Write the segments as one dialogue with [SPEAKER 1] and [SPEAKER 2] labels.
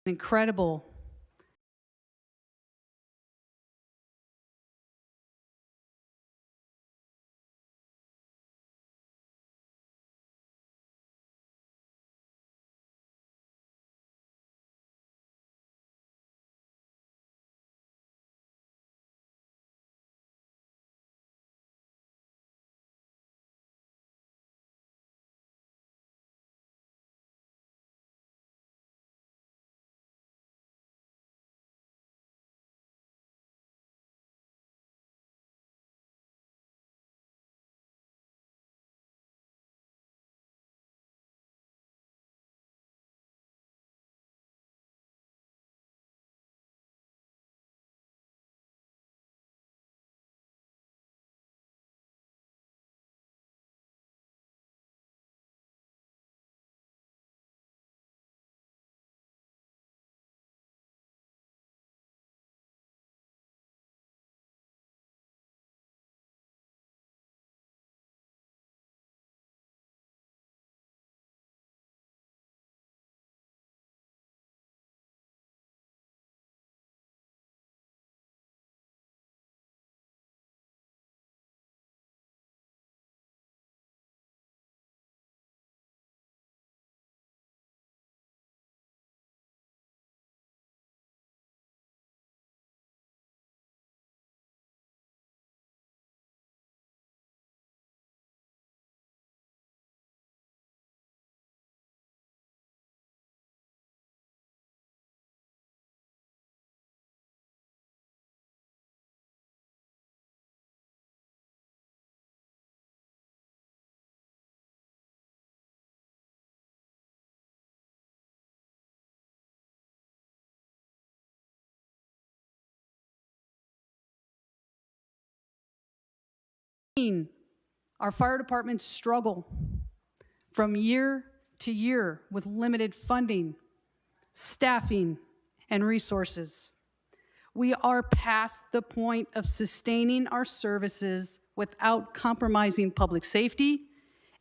[SPEAKER 1] incredible our fire departments struggle from year to year with limited funding, staffing, and resources. We are past the point of sustaining our services without compromising public safety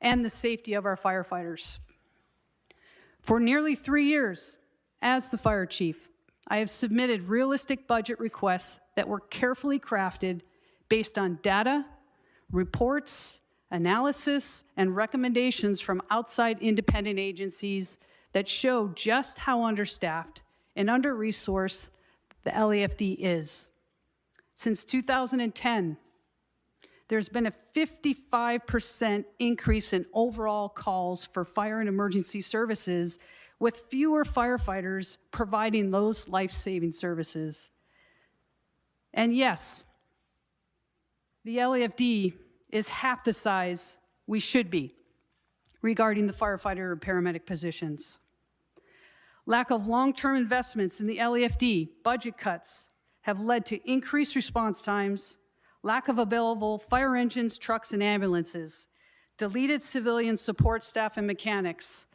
[SPEAKER 1] and the safety of our firefighters. For nearly 3 years, as the fire chief, I have submitted realistic budget requests that were carefully crafted based on data, reports, analysis, and recommendations from outside independent agencies that show just how understaffed and under-resourced the LAFD is. Since 2010, there's been a 55% increase in overall calls for fire and emergency services, with fewer firefighters providing those life-saving services. And yes, the LAFD is half the size we should be regarding the firefighter or paramedic positions. Lack of long-term investments in the LAFD, budget cuts, have led to increased response times, lack of available fire engines, trucks, and ambulances, deleted civilian support staff and mechanics,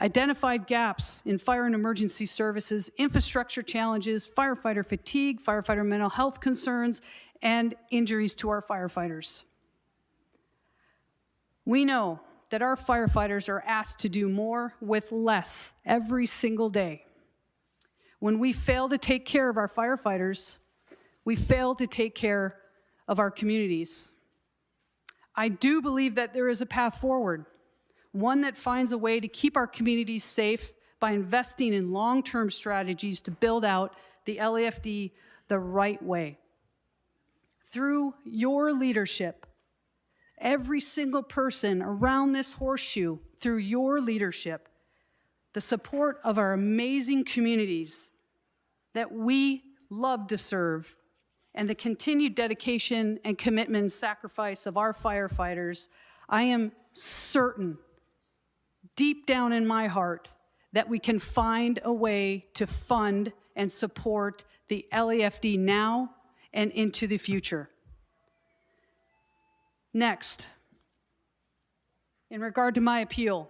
[SPEAKER 1] identified gaps in fire and emergency services, infrastructure challenges, firefighter fatigue, firefighter mental health concerns, and injuries to our firefighters. We know that our firefighters are asked to do more with less every single day. When we fail to take care of our firefighters, we fail to take care of our communities. I do believe that there is a path forward, one that finds a way to keep our communities safe by investing in long-term strategies to build out the LAFD the right way. Through your leadership, every single person around this horseshoe, through your leadership, the support of our amazing communities that we love to serve, and the continued dedication and commitment and sacrifice of our firefighters, I am certain, deep down in my heart, that we can find a way to fund and support the LAFD now and into the future. Next, in regard to my appeal,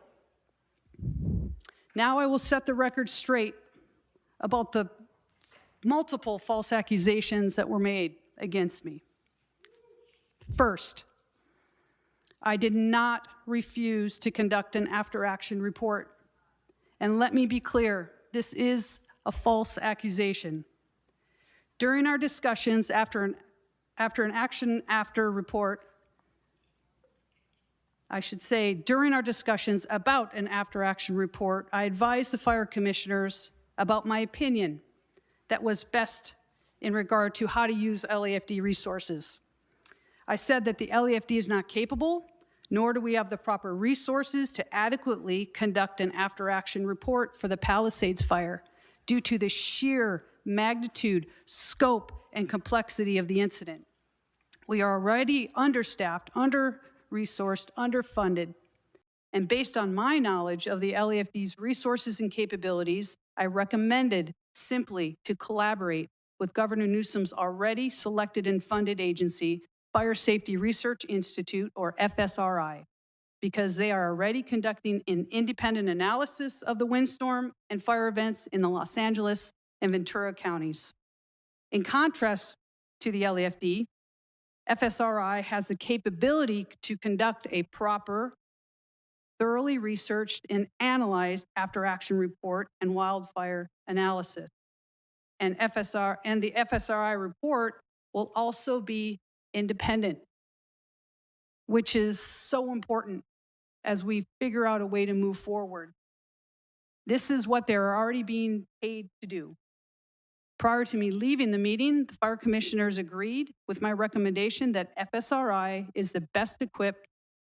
[SPEAKER 1] now I will set the record straight about the multiple false accusations that were made against me. First, I did not refuse to conduct an after-action report. And let me be clear, this is a false accusation. During our discussions after an action after report, I should say, during our discussions about an after action report, I advised the fire commissioners about my opinion that was best in regard to how to use LAFD resources. I said that the LAFD is not capable, nor do we have the proper resources to adequately conduct an after action report for the Palisades fire due to the sheer magnitude, scope, and complexity of the incident. We are already understaffed, under-resourced, underfunded, and based on my knowledge of the LAFD's resources and capabilities, I recommended simply to collaborate with Governor Newsom's already selected and funded agency, Fire Safety Research Institute, or FSRI, because they are already conducting an independent analysis of the windstorm and fire events in the Los Angeles and Ventura counties. In contrast to the LAFD, FSRI has the capability to conduct a proper, thoroughly researched and analyzed after-action report and wildfire analysis. And the FSRI report will also be independent, which is so important as we figure out a way to move forward. This is what they're already being paid to do. Prior to me leaving the meeting, the fire commissioners agreed with my recommendation that FSRI is the best equipped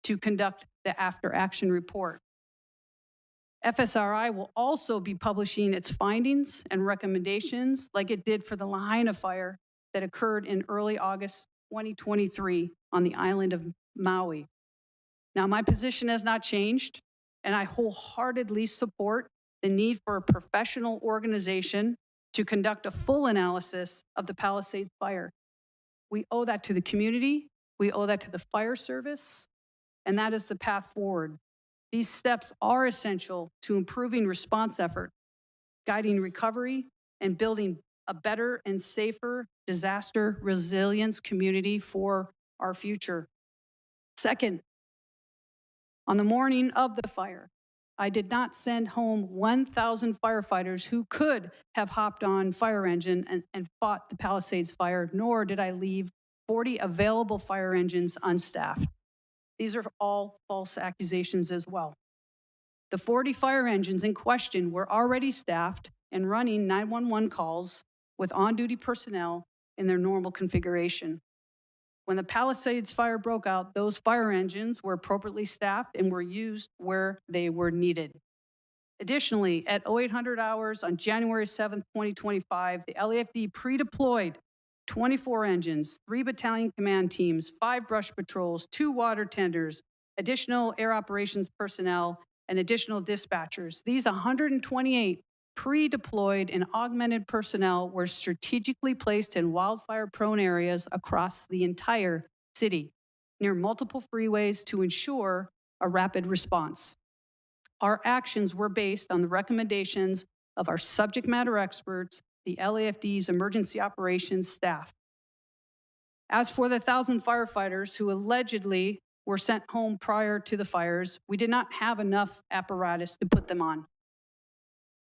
[SPEAKER 1] to conduct the after-action report. FSRI will also be publishing its findings and recommendations like it did for the Lahaina fire that occurred in early August 2023 on the island of Maui. Now, my position has not changed, and I wholeheartedly support the need for a professional organization to conduct a full analysis of the Palisades fire. We owe that to the community, we owe that to the fire service, and that is the path forward. These steps are essential to improving response effort, guiding recovery, and building a better and safer disaster resilience community for our future. Second, on the morning of the fire, I did not send home 1,000 firefighters who could have hopped on fire engine and fought the Palisades fire, nor did I leave 40 available fire engines unstaffed. These are all false accusations as well. The 40 fire engines in question were already staffed and running 911 calls with on-duty personnel in their normal configuration. When the Palisades fire broke out, those fire engines were appropriately staffed and were used where they were needed. Additionally, at 0800 hours on January 7th, 2025, the LAFD pre-deployed 24 engines, 3 battalion command teams, 5 brush patrols, 2 water tenders, additional air operations personnel, and additional dispatchers. These 128 pre-deployed and augmented personnel were strategically placed in wildfire-prone areas across the entire city, near multiple freeways to ensure a rapid response. Our actions were based on the recommendations of our subject matter experts, the LAFD's emergency operations staff. As for the 1,000 firefighters who allegedly were sent home prior to the fires, we did not have enough apparatus to put them on.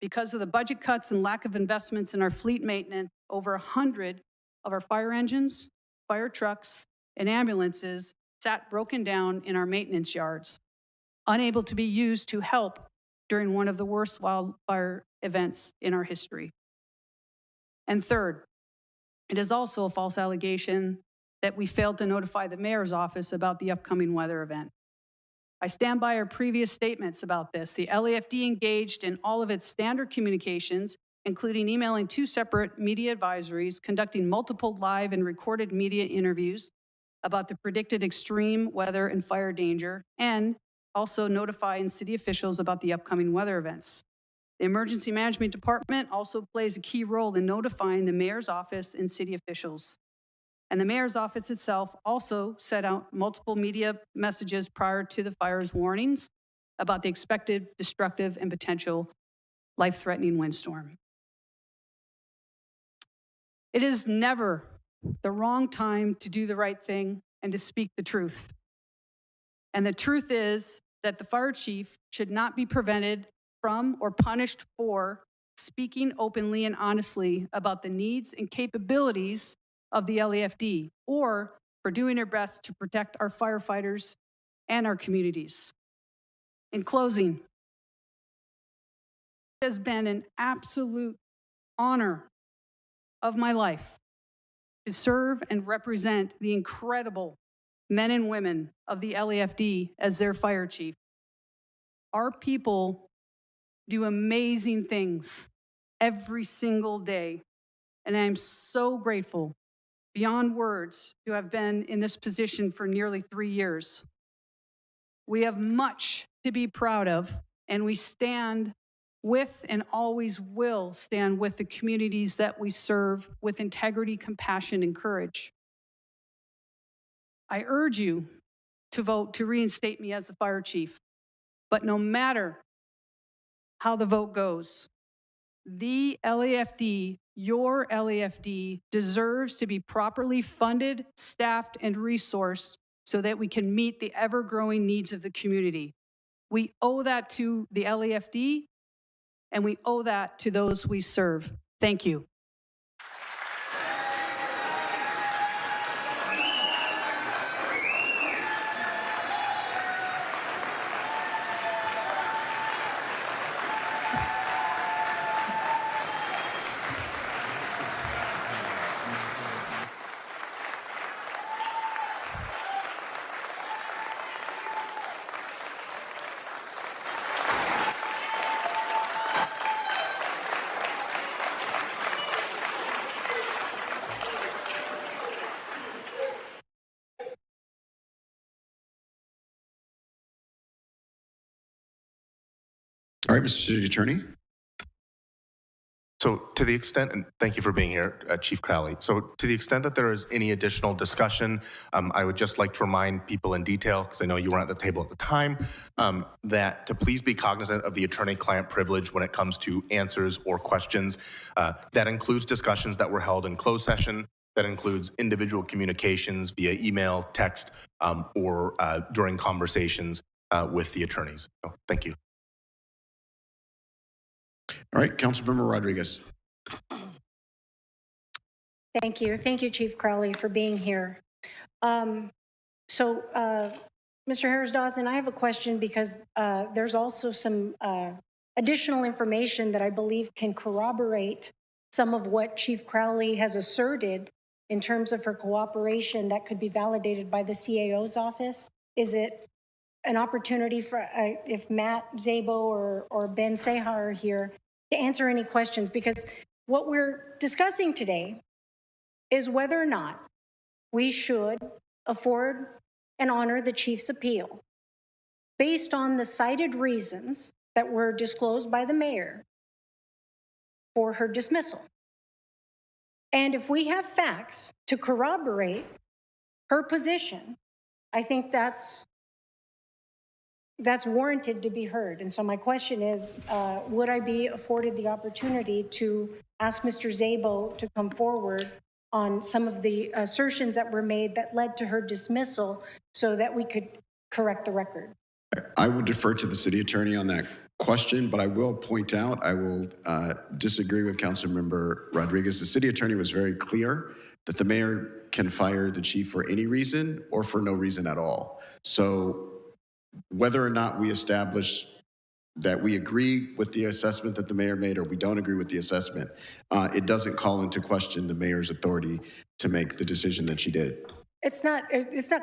[SPEAKER 1] Because of the budget cuts and lack of investments in our fleet maintenance, over 100 of our fire engines, fire trucks, and ambulances sat broken down in our maintenance yards, unable to be used to help during one of the worst wildfire events in our history. And third, it is also a false allegation that we failed to notify the mayor's office about the upcoming weather event. I stand by our previous statements about this. The LAFD engaged in all of its standard communications, including emailing 2 separate media advisories, conducting multiple live and recorded media interviews about the predicted extreme weather and fire danger, and also notifying city officials about the upcoming weather events. The Emergency Management Department also plays a key role in notifying the mayor's office and city officials. And the mayor's office itself also sent out multiple media messages prior to the fire's warnings about the expected destructive and potential life-threatening windstorm. It is never the wrong time to do the right thing and to speak the truth. And the truth is that the fire chief should not be prevented from or punished for speaking openly and honestly about the needs and capabilities of the LAFD, or for doing their best to protect our firefighters and our communities. In closing, it has been an absolute honor of my life to serve and represent the incredible men and women of the LAFD as their fire chief. Our people do amazing things every single day, and I am so grateful, beyond words, to have been in this position for nearly 3 years. We have much to be proud of, and we stand with and always will stand with the communities that we serve with integrity, compassion, and courage. I urge you to vote to reinstate me as the fire chief, but no matter how the vote goes, the LAFD, your LAFD, deserves to be properly funded, staffed, and resourced so that we can meet the ever-growing needs of the community. We owe that to the LAFD, and we owe that to those we serve. Thank you.
[SPEAKER 2] All right, Mr. City Attorney.
[SPEAKER 3] So to the extent, and thank you for being here, Chief Crowley. So to the extent that there is any additional discussion, I would just like to remind people in detail, because I know you weren't at the table at the time, that to please be cognizant of the attorney-client privilege when it comes to answers or questions. That includes discussions that were held in closed session. That includes individual communications via email, text, or during conversations with the attorneys. So thank you.
[SPEAKER 2] All right, Councilmember Rodriguez.
[SPEAKER 4] Thank you. Thank you, Chief Crowley, for being here. Mr. Harris-Dawson, I have a question because there's also some additional information that I believe can corroborate some of what Chief Crowley has asserted in terms of her cooperation that could be validated by the CAO's office. Is it an opportunity for, if Matt Szabo or Ben Sehar are here, to answer any questions? Because what we're discussing today is whether or not we should afford and honor the chief's appeal based on the cited reasons that were disclosed by the mayor for her dismissal. And if we have facts to corroborate her position, I think that's warranted to be heard. And so my question is, would I be afforded the opportunity to ask Mr. Szabo to come forward on some of the assertions that were made that led to her dismissal so that we could correct the record?
[SPEAKER 2] I will defer to the city attorney on that question, but I will point out, I will disagree with Councilmember Rodriguez. The city attorney was very clear that the mayor can fire the chief for any reason or for no reason at all. So whether or not we establish that we agree with the assessment that the mayor made or we don't agree with the assessment, it doesn't call into question the mayor's authority to make the decision that she did.
[SPEAKER 4] It's not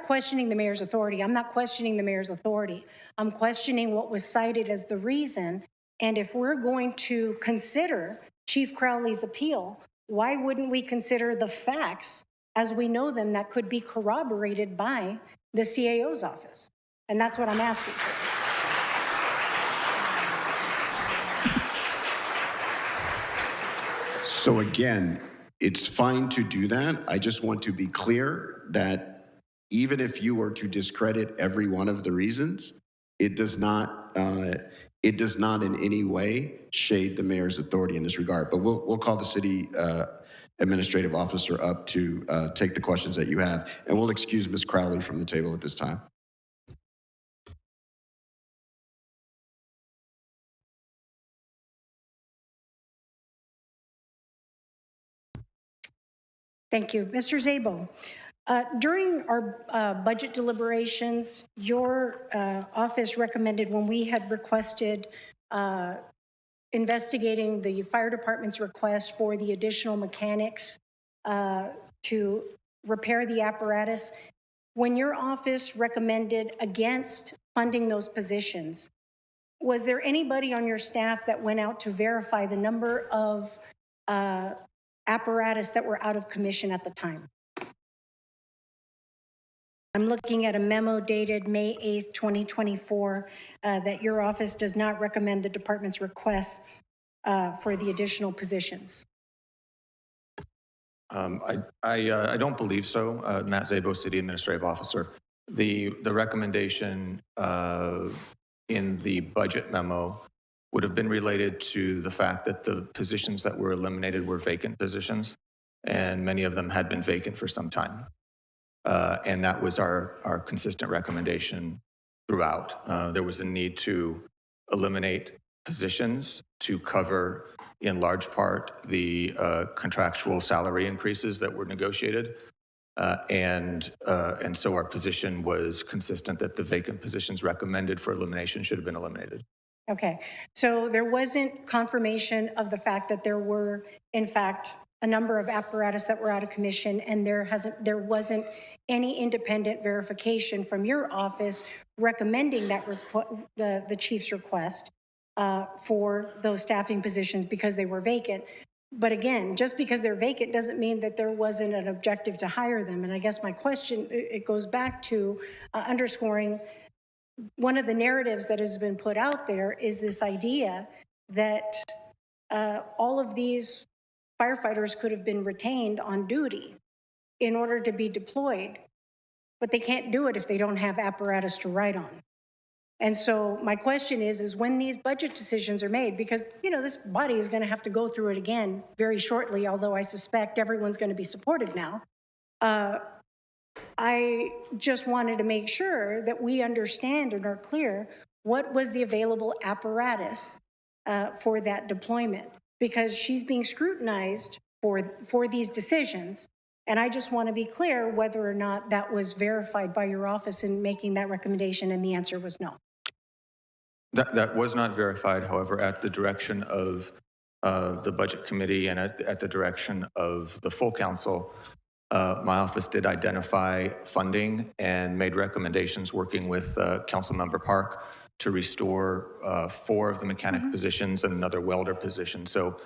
[SPEAKER 4] questioning the mayor's authority. I'm not questioning the mayor's authority. I'm questioning what was cited as the reason. And if we're going to consider Chief Crowley's appeal, why wouldn't we consider the facts as we know them that could be corroborated by the CAO's office? And that's what I'm asking for.
[SPEAKER 2] So again, it's fine to do that. I just want to be clear that even if you were to discredit every one of the reasons, it does not in any way shade the mayor's authority in this regard. But we'll call the city administrative officer up to take the questions that you have, and we'll excuse Ms. Crowley from the table at this time.
[SPEAKER 4] Thank you. Mr. Szabo, during our budget deliberations, your office recommended when we had requested investigating the fire department's request for the additional mechanics to repair the apparatus, when your office recommended against funding those positions, was there anybody on your staff that went out to verify the number of apparatus that were out of commission at the time? I'm looking at a memo dated May 8th, 2024, that your office does not recommend the department's requests for the additional positions.
[SPEAKER 5] I don't believe so, Matt Szabo, City Administrative Officer. The recommendation in the budget memo would have been related to the fact that the positions that were eliminated were vacant positions, and many of them had been vacant for some time. And that was our consistent recommendation throughout. There was a need to eliminate positions to cover, in large part, the contractual salary increases that were negotiated. And so our position was consistent that the vacant positions recommended for elimination should have been eliminated.
[SPEAKER 4] Okay, so there wasn't confirmation of the fact that there were, in fact, a number of apparatus that were out of commission, and there wasn't any independent verification from your office recommending that the chief's request for those staffing positions because they were vacant. But again, just because they're vacant doesn't mean that there wasn't an objective to hire them. And I guess my question, it goes back to underscoring one of the narratives that has been put out there is this idea that all of these firefighters could have been retained on duty in order to be deployed, but they can't do it if they don't have apparatus to ride on. And so my question is when these budget decisions are made, because, you know, this body is going to have to go through it again very shortly, although I suspect everyone's going to be supportive now. I just wanted to make sure that we understand and are clear what was the available apparatus for that deployment, because she's being scrutinized for these decisions. And I just want to be clear whether or not that was verified by your office in making that recommendation, and the answer was no.
[SPEAKER 5] That was not verified, however, at the direction of the Budget Committee and at the direction of the full council. My office did identify funding and made recommendations working with Councilmember Park to restore 4 of the mechanic positions and another welder position. So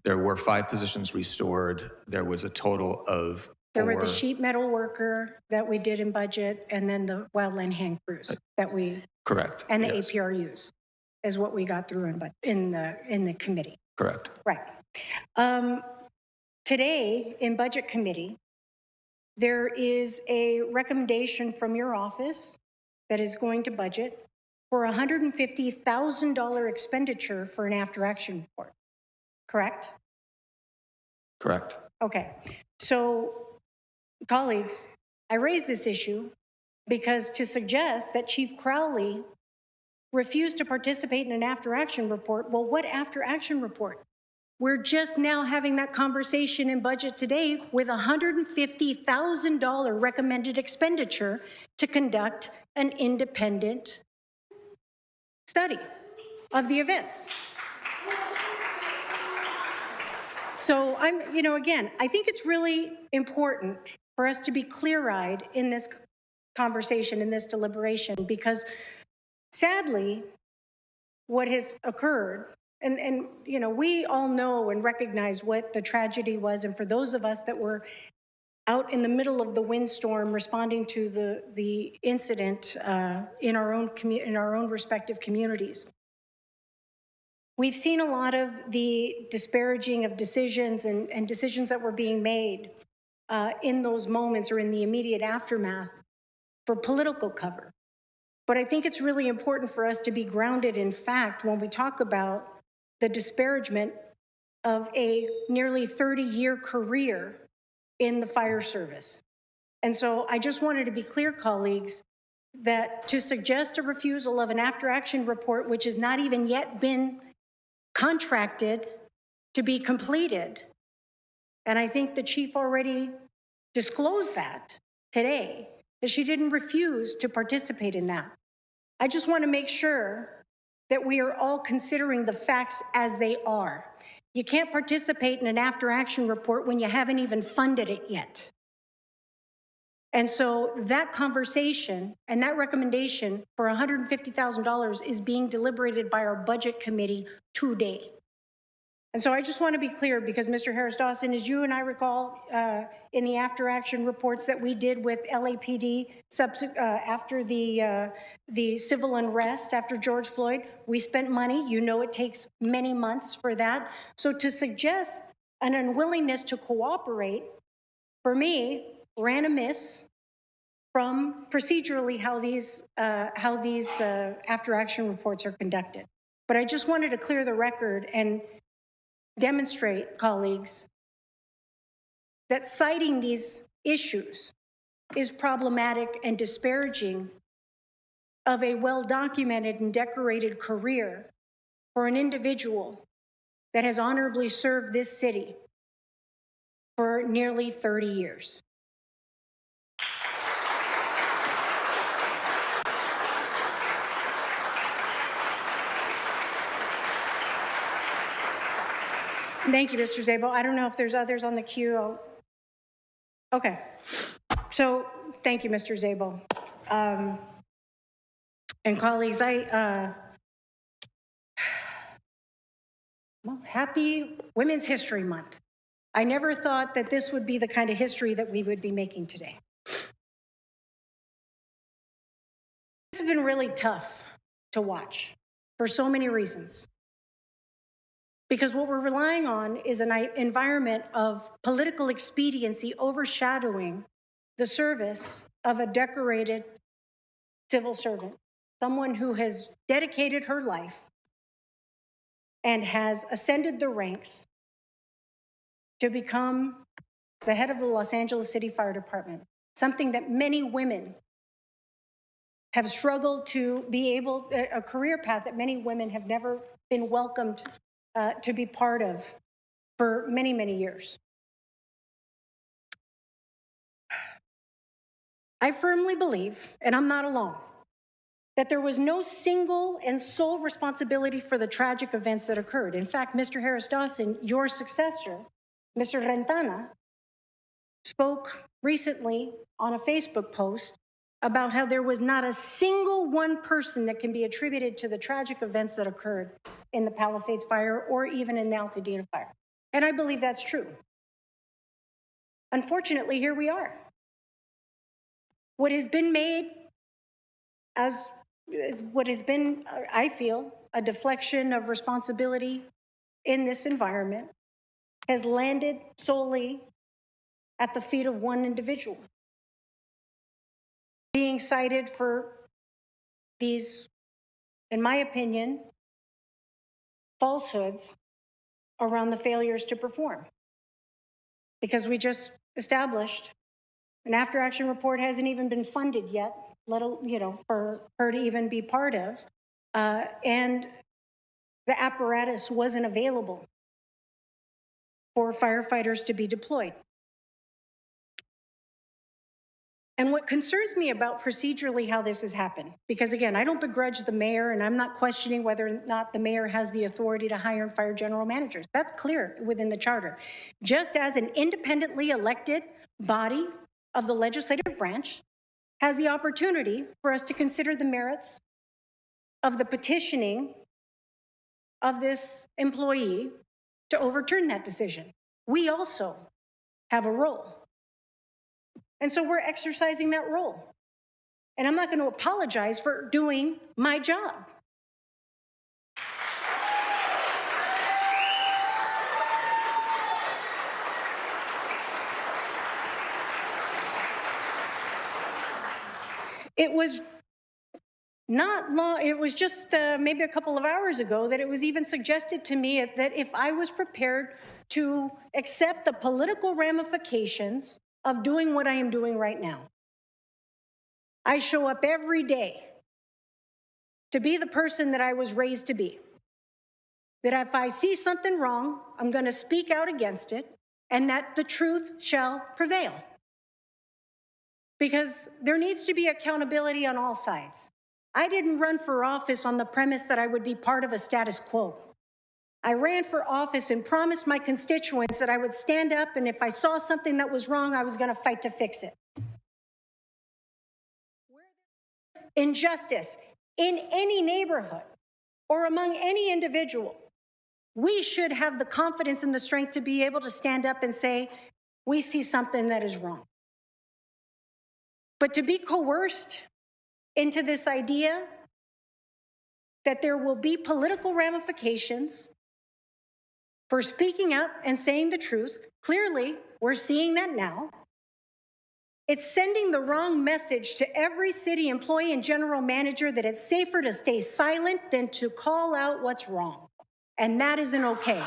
[SPEAKER 5] there were 5 positions restored. There was a total of 4.
[SPEAKER 4] There were the sheet metal worker that we did in budget, and then the wildland hand crews that we...
[SPEAKER 5] Correct.
[SPEAKER 4] And the
[SPEAKER 5] yes.
[SPEAKER 4] APRUs is what we got through in the committee.
[SPEAKER 5] Correct.
[SPEAKER 4] Right. Today, in Budget Committee, there is a recommendation from your office that is going to budget for a $150,000 expenditure for an after-action report, correct?
[SPEAKER 5] Correct.
[SPEAKER 4] Okay. So, colleagues, I raise this issue because to suggest that Chief Crowley refused to participate in an after-action report, well, what after-action report? We're just now having that conversation in budget today with $150,000 recommended expenditure to conduct an independent study of the events. So again, I think it's really important for us to be clear-eyed in this conversation, in this deliberation, because sadly, what has occurred, and we all know and recognize what the tragedy was, and for those of us that were out in the middle of the windstorm responding to the incident in our own respective communities, we've seen a lot of the disparaging of decisions and decisions that were being made in those moments or in the immediate aftermath for political cover. But I think it's really important for us to be grounded in fact when we talk about the disparagement of a nearly 30-year career in the fire service. And so I just wanted to be clear, colleagues, that to suggest a refusal of an after-action report, which has not even yet been contracted to be completed, and I think the chief already disclosed that today, that she didn't refuse to participate in that. I just want to make sure that we are all considering the facts as they are. You can't participate in an after-action report when you haven't even funded it yet. And so that conversation and that recommendation for $150,000 is being deliberated by our budget committee today. And so I just want to be clear, because Mr. Harris-Dawson, as you and I recall, in the after-action reports that we did with LAPD after the civil unrest, after George Floyd, we spent money. You know it takes many months for that. So to suggest an unwillingness to cooperate, for me, ran amiss from procedurally how these after-action reports are conducted. But I just wanted to clear the record and demonstrate, colleagues, that citing these issues is problematic and disparaging of a well-documented and decorated career for an individual that has honorably served this city for nearly 30 years. Thank you, Mr. Szabo. I don't know if there's others on the queue. Okay. So thank you, Mr. Szabo. And colleagues, well, happy Women's History Month. I never thought that this would be the kind of history that we would be making today. This has been really tough to watch for so many reasons. Because what we're relying on is an environment of political expediency overshadowing the service of a decorated civil servant, someone who has dedicated her life and has ascended the ranks to become the head of the Los Angeles City Fire Department, something that many women have struggled to be able, a career path that many women have never been welcomed to be part of for many, many years. I firmly believe, and I'm not alone, that there was no single and sole responsibility for the tragic events that occurred. In fact, Mr. Harris-Dawson, your successor, Mr. Rentana, spoke recently on a Facebook post about how there was not a single one person that can be attributed to the tragic events that occurred in the Palisades fire or even in the Altadena fire. And I believe that's true. Unfortunately, here we are. What has been made as what has been, I feel, a deflection of responsibility in this environment has landed solely at the feet of one individual, being cited for these, in my opinion, falsehoods around the failures to perform. Because we just established an after-action report hasn't even been funded yet, let alone, for her to even be part of, and the apparatus wasn't available for firefighters to be deployed. And what concerns me about procedurally how this has happened, because again, I don't begrudge the mayor, and I'm not questioning whether or not the mayor has the authority to hire and fire general managers. That's clear within the charter. Just as an independently elected body of the legislative branch has the opportunity for us to consider the merits of the petitioning of this employee to overturn that decision. We also have a role. And so we're exercising that role. And I'm not going to apologize for doing my job. It was not long, it was just maybe a couple of hours ago that it was even suggested to me that if I was prepared to accept the political ramifications of doing what I am doing right now. I show up every day to be the person that I was raised to be. That if I see something wrong, I'm going to speak out against it, and that the truth shall prevail. because there needs to be accountability on all sides. I didn't run for office on the premise that I would be part of a status quo. I ran for office and promised my constituents that I would stand up, and if I saw something that was wrong, I was going to fight to fix it. Injustice in any neighborhood or among any individual, we should have the confidence and the strength to be able to stand up and say, we see something that is wrong. But to be coerced into this idea that there will be political ramifications for speaking up and saying the truth, clearly we're seeing that now. It's sending the wrong message to every city employee and general manager that it's safer to stay silent than to call out what's wrong. And that isn't okay.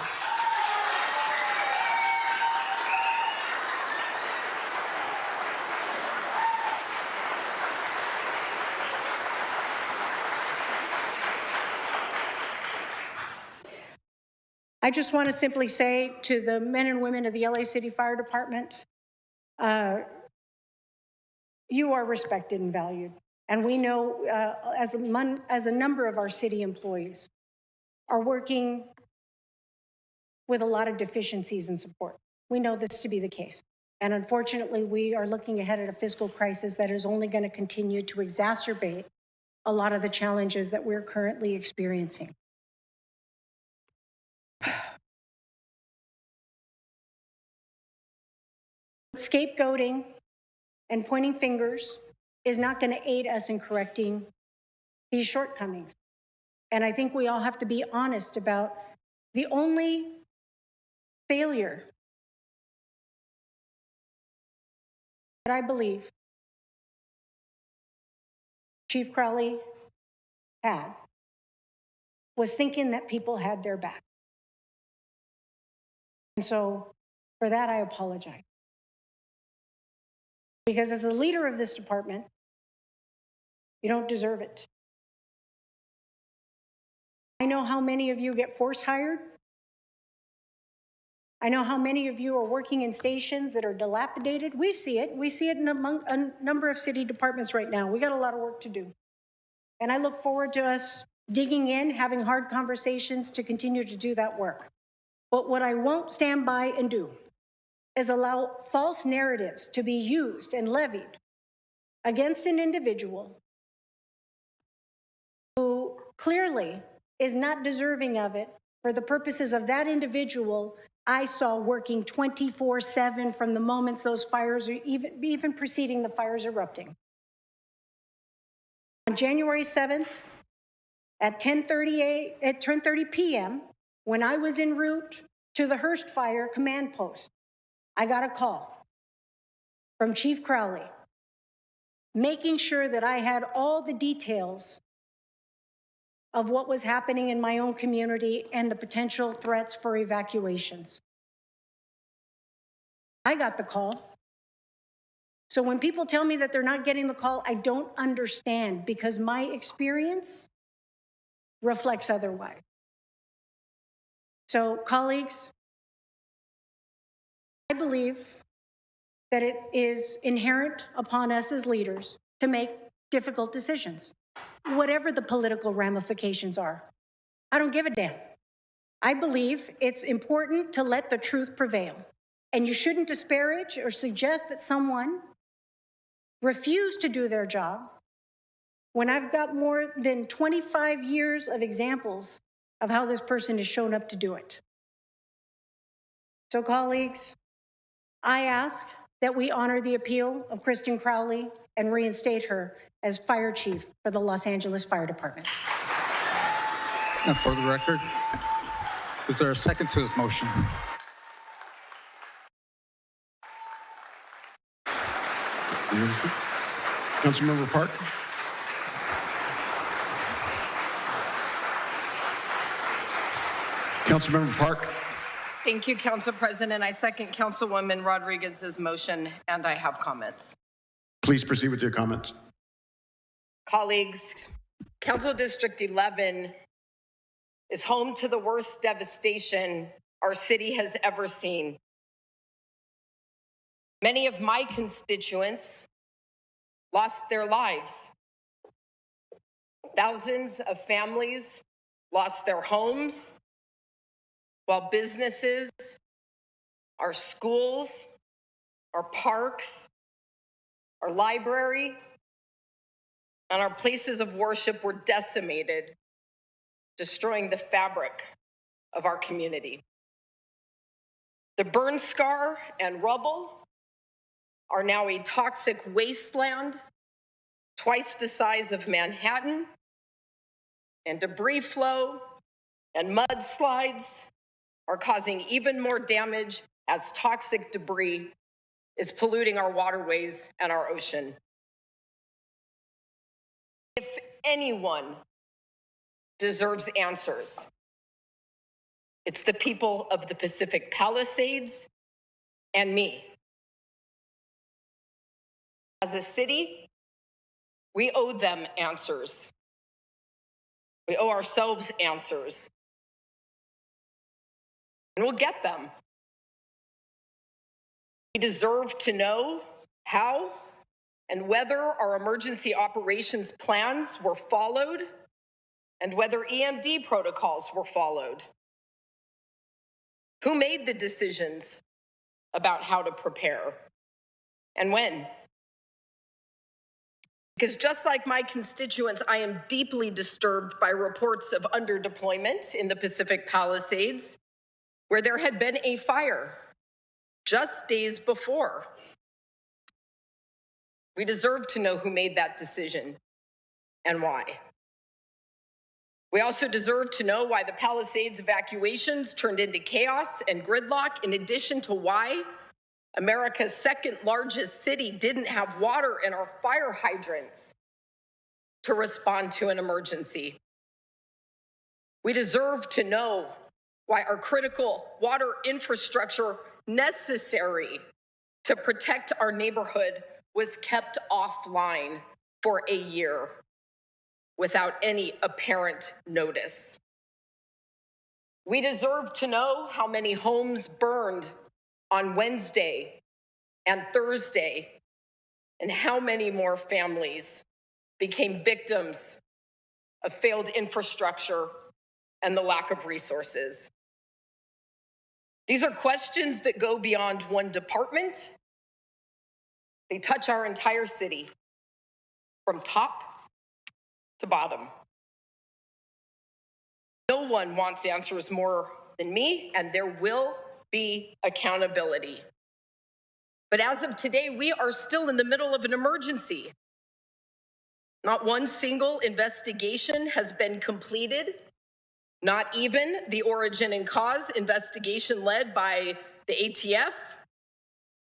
[SPEAKER 4] I just want to simply say to the men and women of the LA City Fire Department, you are respected and valued. And we know as a number of our city employees are working with a lot of deficiencies in support. We know this to be the case. And unfortunately, we are looking ahead at a fiscal crisis that is only going to continue to exacerbate a lot of the challenges that we're currently experiencing. Scapegoating and pointing fingers is not going to aid us in correcting these shortcomings. And I think we all have to be honest about the only failure that I believe Chief Crowley had was thinking that people had their back. And so for that, I apologize. Because as a leader of this department, you don't deserve it. I know how many of you get force hired. I know how many of you are working in stations that are dilapidated. We see it. We see it in a number of city departments right now. We got a lot of work to do. And I look forward to us digging in, having hard conversations to continue to do that work. But what I won't stand by and do is allow false narratives to be used and levied against an individual who clearly is not deserving of it for the purposes of that individual I saw working 24/7 from the moments those fires are even preceding the fires erupting. On January 7th at 10:30 p.m., when I was en route to the Hearst Fire command post, I got a call from Chief Crowley, making sure that I had all the details of what was happening in my own community and the potential threats for evacuations. I got the call. So when people tell me that they're not getting the call, I don't understand, because my experience reflects otherwise. So, colleagues, I believe that it is inherent upon us as leaders to make difficult decisions, whatever the political ramifications are. I don't give a damn. I believe it's important to let the truth prevail. And you shouldn't disparage or suggest that someone refused to do their job when I've got more than 25 years of examples of how this person has shown up to do it. So, colleagues, I ask that we honor the appeal of Kristen Crowley and reinstate her as fire chief for the Los Angeles Fire Department.
[SPEAKER 6] And for the record, is there a second to this motion?
[SPEAKER 2] Councilmember Park. Councilmember Park.
[SPEAKER 7] Thank you, Council President. I second Councilwoman Rodriguez's motion, and I have comments.
[SPEAKER 2] Please proceed with your comments.
[SPEAKER 7] Colleagues, Council District 11 is home to the worst devastation our city has ever seen. Many of my constituents lost their lives. Thousands of families lost their homes, while businesses, our schools, our parks, our library, and our places of worship were decimated, destroying the fabric of our community. The burn scar and rubble are now a toxic wasteland, twice the size of Manhattan, and debris flow and mudslides are causing even more damage as toxic debris is polluting our waterways and our ocean. If anyone deserves answers, it's the people of the Pacific Palisades and me. As a city, we owe them answers. We owe ourselves answers. And we'll get them. We deserve to know how and whether our emergency operations plans were followed and whether EMD protocols were followed. Who made the decisions about how to prepare and when? Because just like my constituents, I am deeply disturbed by reports of underdeployment in the Pacific Palisades, where there had been a fire just days before. We deserve to know who made that decision and why. We also deserve to know why the Palisades evacuations turned into chaos and gridlock, in addition to why America's second largest city didn't have water in our fire hydrants to respond to an emergency. We deserve to know why our critical water infrastructure necessary to protect our neighborhood was kept offline for a year without any apparent notice. We deserve to know how many homes burned on Wednesday and Thursday, and how many more families became victims of failed infrastructure and the lack of resources. These are questions that go beyond one department. They touch our entire city, from top to bottom. No one wants answers more than me, and there will be accountability. But as of today, we are still in the middle of an emergency. Not one single investigation has been completed, not even the origin and cause investigation led by the ATF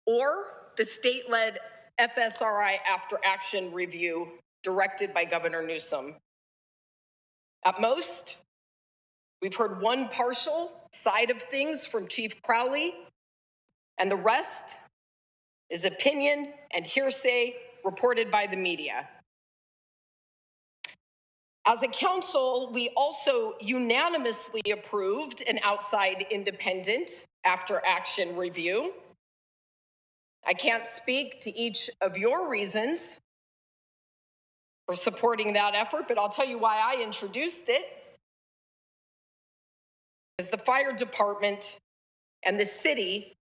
[SPEAKER 7] or the state-led FSRI after action review directed by Governor Newsom. At most, we've heard one partial side of things from Chief Crowley, and the rest is opinion and hearsay reported by the media. As a council, we also unanimously approved an outside independent after-action review. I can't speak to each of your reasons for supporting that effort, but I'll tell you why I introduced it. Because the fire department and the city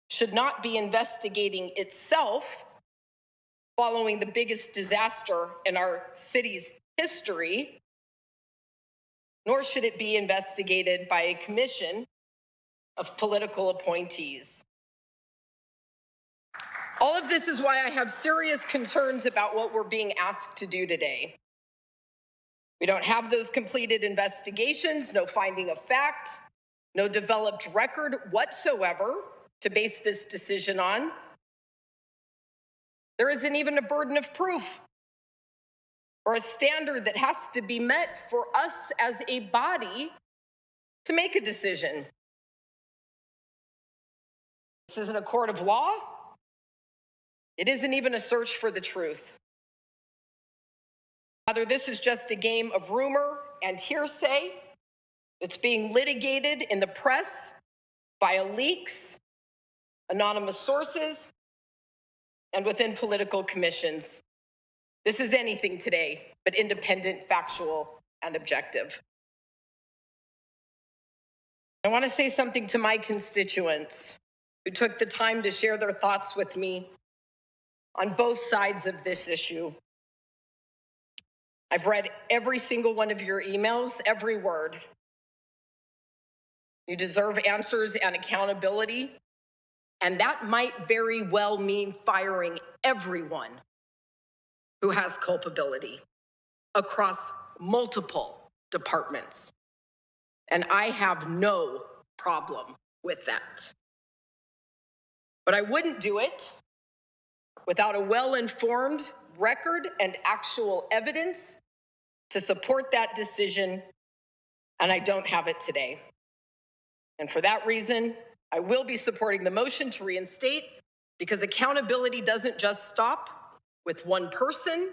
[SPEAKER 7] should not be investigating itself following the biggest disaster in our city's history, nor should it be investigated by a commission of political appointees. All of this is why I have serious concerns about what we're being asked to do today. We don't have those completed investigations, no finding of fact, no developed record whatsoever to base this decision on. There isn't even a burden of proof or a standard that has to be met for us as a body to make a decision. This isn't a court of law. It isn't even a search for the truth. Rather, this is just a game of rumor and hearsay that's being litigated in the press via leaks, anonymous sources, and within political commissions. This is anything today but independent, factual, and objective. I want to say something to my constituents who took the time to share their thoughts with me on both sides of this issue. I've read every single one of your emails, every word. You deserve answers and accountability, and that might very well mean firing everyone who has culpability across multiple departments. And I have no problem with that. But I wouldn't do it without a well-informed record and actual evidence to support that decision, and I don't have it today. And for that reason, I will be supporting the motion to reinstate, because accountability doesn't just stop with one person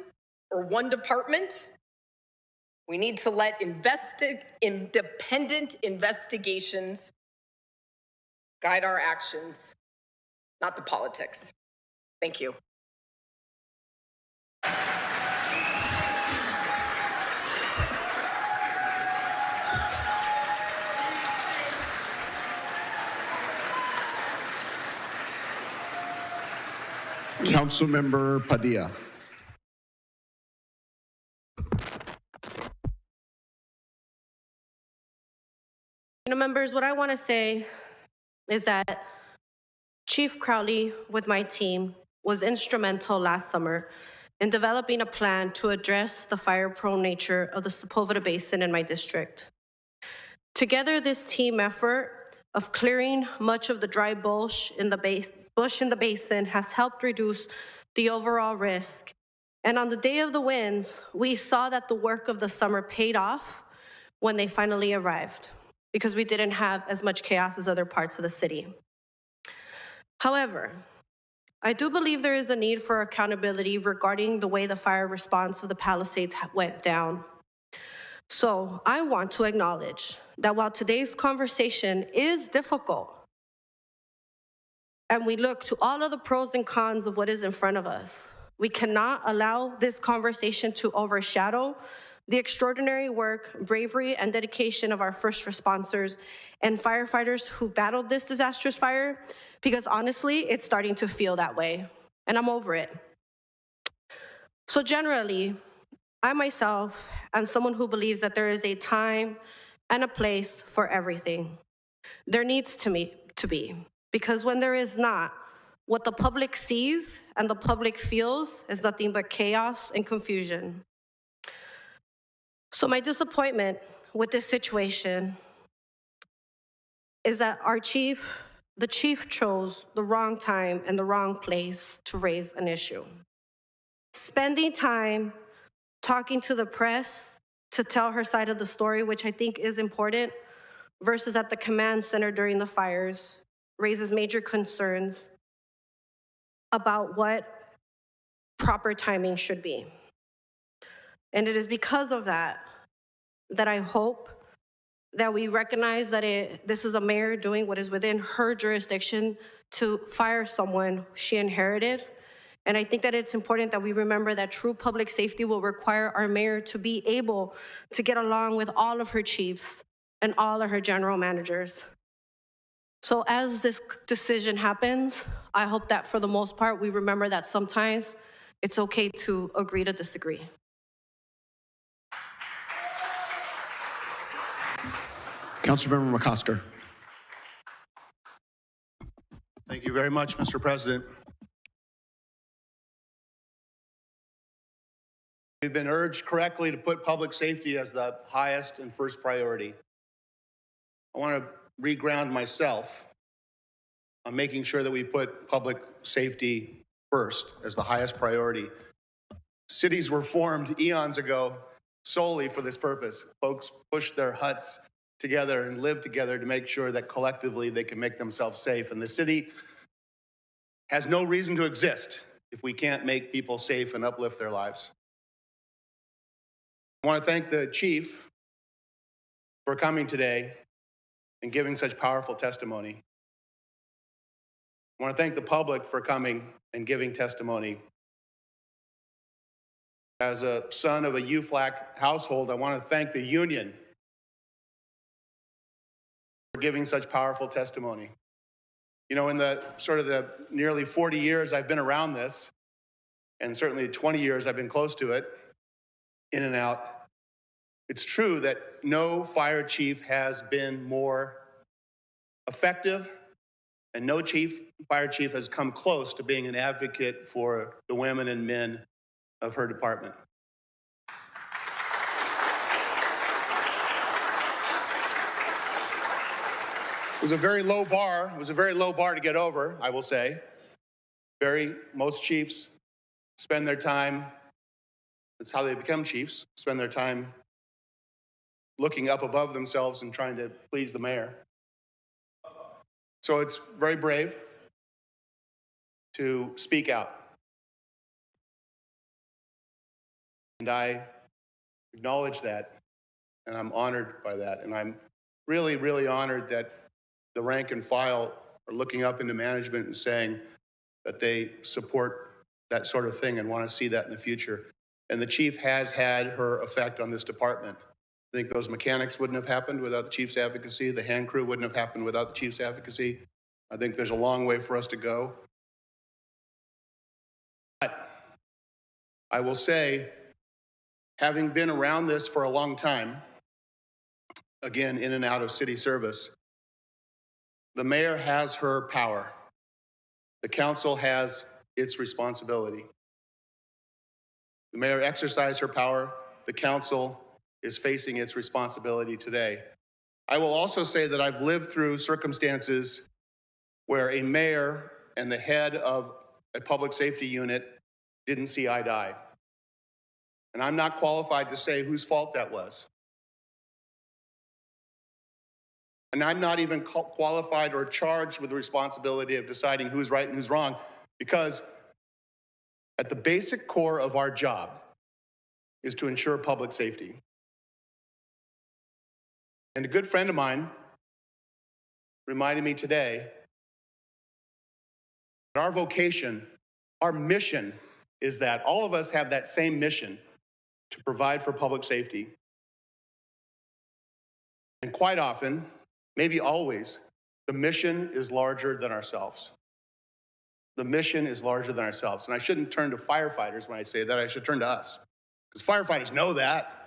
[SPEAKER 7] or one department. We need to let independent investigations guide our actions, not the politics. Thank you.
[SPEAKER 2] Councilmember Padilla.
[SPEAKER 8] Members, what I want to say is that Chief Crowley, with my team, was instrumental last summer in developing a plan to address the fire-prone nature of the Sepulveda Basin in my district. Together, this team effort of clearing much of the dry bush in the basin has helped reduce the overall risk. And on the day of the winds, we saw that the work of the summer paid off when they finally arrived, because we didn't have as much chaos as other parts of the city. However, I do believe there is a need for accountability regarding the way the fire response of the Palisades went down. So I want to acknowledge that while today's conversation is difficult, and we look to all of the pros and cons of what is in front of us, we cannot allow this conversation to overshadow the extraordinary work, bravery, and dedication of our first responders and firefighters who battled this disastrous fire, because honestly, it's starting to feel that way, and I'm over it. So generally, I myself am someone who believes that there is a time and a place for everything. There needs to be, because when there is not, what the public sees and the public feels is nothing but chaos and confusion. So my disappointment with this situation is that the chief chose the wrong time and the wrong place to raise an issue. Spending time talking to the press to tell her side of the story, which I think is important, versus at the command center during the fires, raises major concerns about what proper timing should be. And it is because of that that I hope that we recognize that this is a mayor doing what is within her jurisdiction to fire someone she inherited. And I think that it's important that we remember that true public safety will require our mayor to be able to get along with all of her chiefs and all of her general managers. So as this decision happens, I hope that for the most part, we remember that sometimes it's okay to agree to disagree.
[SPEAKER 2] Councilmember McCosker.
[SPEAKER 9] Thank you very much, Mr. President. We've been urged correctly to put public safety as the highest and first priority. I want to reground myself on making sure that we put public safety first as the highest priority. Cities were formed eons ago solely for this purpose. Folks pushed their huts together and live together to make sure that collectively they can make themselves safe. And the city has no reason to exist if we can't make people safe and uplift their lives. I want to thank the chief for coming today and giving such powerful testimony. I want to thank the public for coming and giving testimony. As a son of a UFLAC household, I want to thank the union for giving such powerful testimony. You know, in the sort of the nearly 40 years I've been around this, and certainly 20 years I've been close to it, in and out, it's true that no fire chief has been more effective, and no fire chief has come close to being an advocate for the women and men of her department. It was a very low bar. It was a very low bar to get over, I will say. Most chiefs spend their time, that's how they become chiefs, spend their time looking up above themselves and trying to please the mayor. So it's very brave to speak out. And I acknowledge that, and I'm honored by that. And I'm really, really honored that the rank and file are looking up into management and saying that they support that sort of thing and want to see that in the future. And the chief has had her effect on this department. I think those mechanics wouldn't have happened without the chief's advocacy. The hand crew wouldn't have happened without the chief's advocacy. I think there's a long way for us to go. But I will say, having been around this for a long time, again, in and out of city service, the mayor has her power. The council has its responsibility. The mayor exercised her power. The council is facing its responsibility today. I will also say that I've lived through circumstances where a mayor and the head of a public safety unit didn't see eye to eye. And I'm not qualified to say whose fault that was. And I'm not even qualified or charged with the responsibility of deciding who's right and who's wrong, because at the basic core of our job is to ensure public safety. And a good friend of mine reminded me today that our vocation, our mission is that all of us have that same mission to provide for public safety. And quite often, maybe always, the mission is larger than ourselves. The mission is larger than ourselves. And I shouldn't turn to firefighters when I say that, I should turn to us. Because firefighters know that.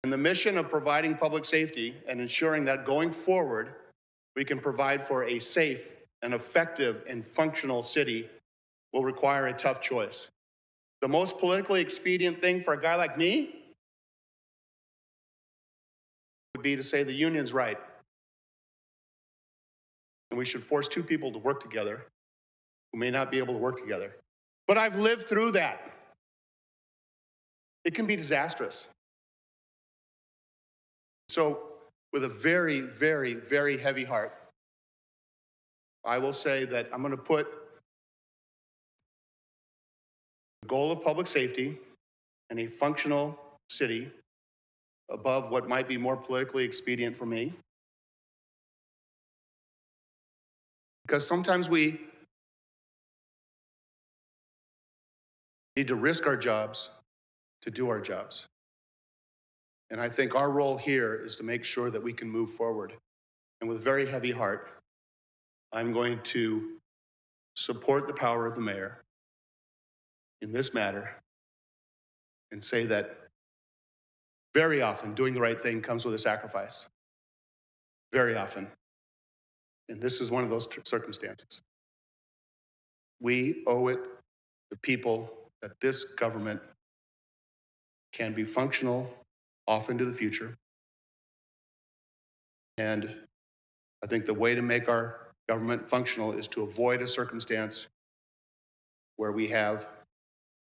[SPEAKER 9] And the mission of providing public safety and ensuring that going forward, we can provide for a safe and effective and functional city will require a tough choice. The most politically expedient thing for a guy like me would be to say the union's right. And we should force two people to work together who may not be able to work together. But I've lived through that. It can be disastrous. So, with a very, very, very heavy heart, I will say that I'm going to put the goal of public safety and a functional city above what might be more politically expedient for me. Because sometimes we need to risk our jobs to do our jobs. And I think our role here is to make sure that we can move forward. And with a very heavy heart, I'm going to support the power of the mayor in this matter and say that very often doing the right thing comes with a sacrifice. Very often. And this is one of those circumstances. We owe it to people that this government can be functional off into the future. And I think the way to make our government functional is to avoid a circumstance where we have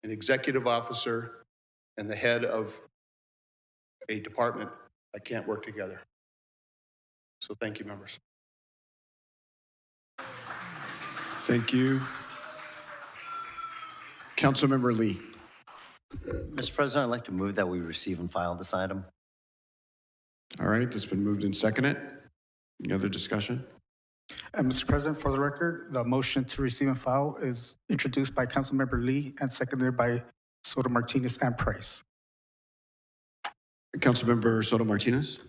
[SPEAKER 9] an executive officer and the head of a department that can't work together. So thank you, members.
[SPEAKER 2] Thank you. Councilmember Lee.
[SPEAKER 10] Mr. President, I'd like to move that we receive and file this item.
[SPEAKER 2] All right, it's been moved and seconded. Any other discussion?
[SPEAKER 6] And Mr. President, for the record, the motion to receive and file is introduced by Councilmember Lee and seconded by Soto Martinez and Price.
[SPEAKER 2] Councilmember Soto Martinez.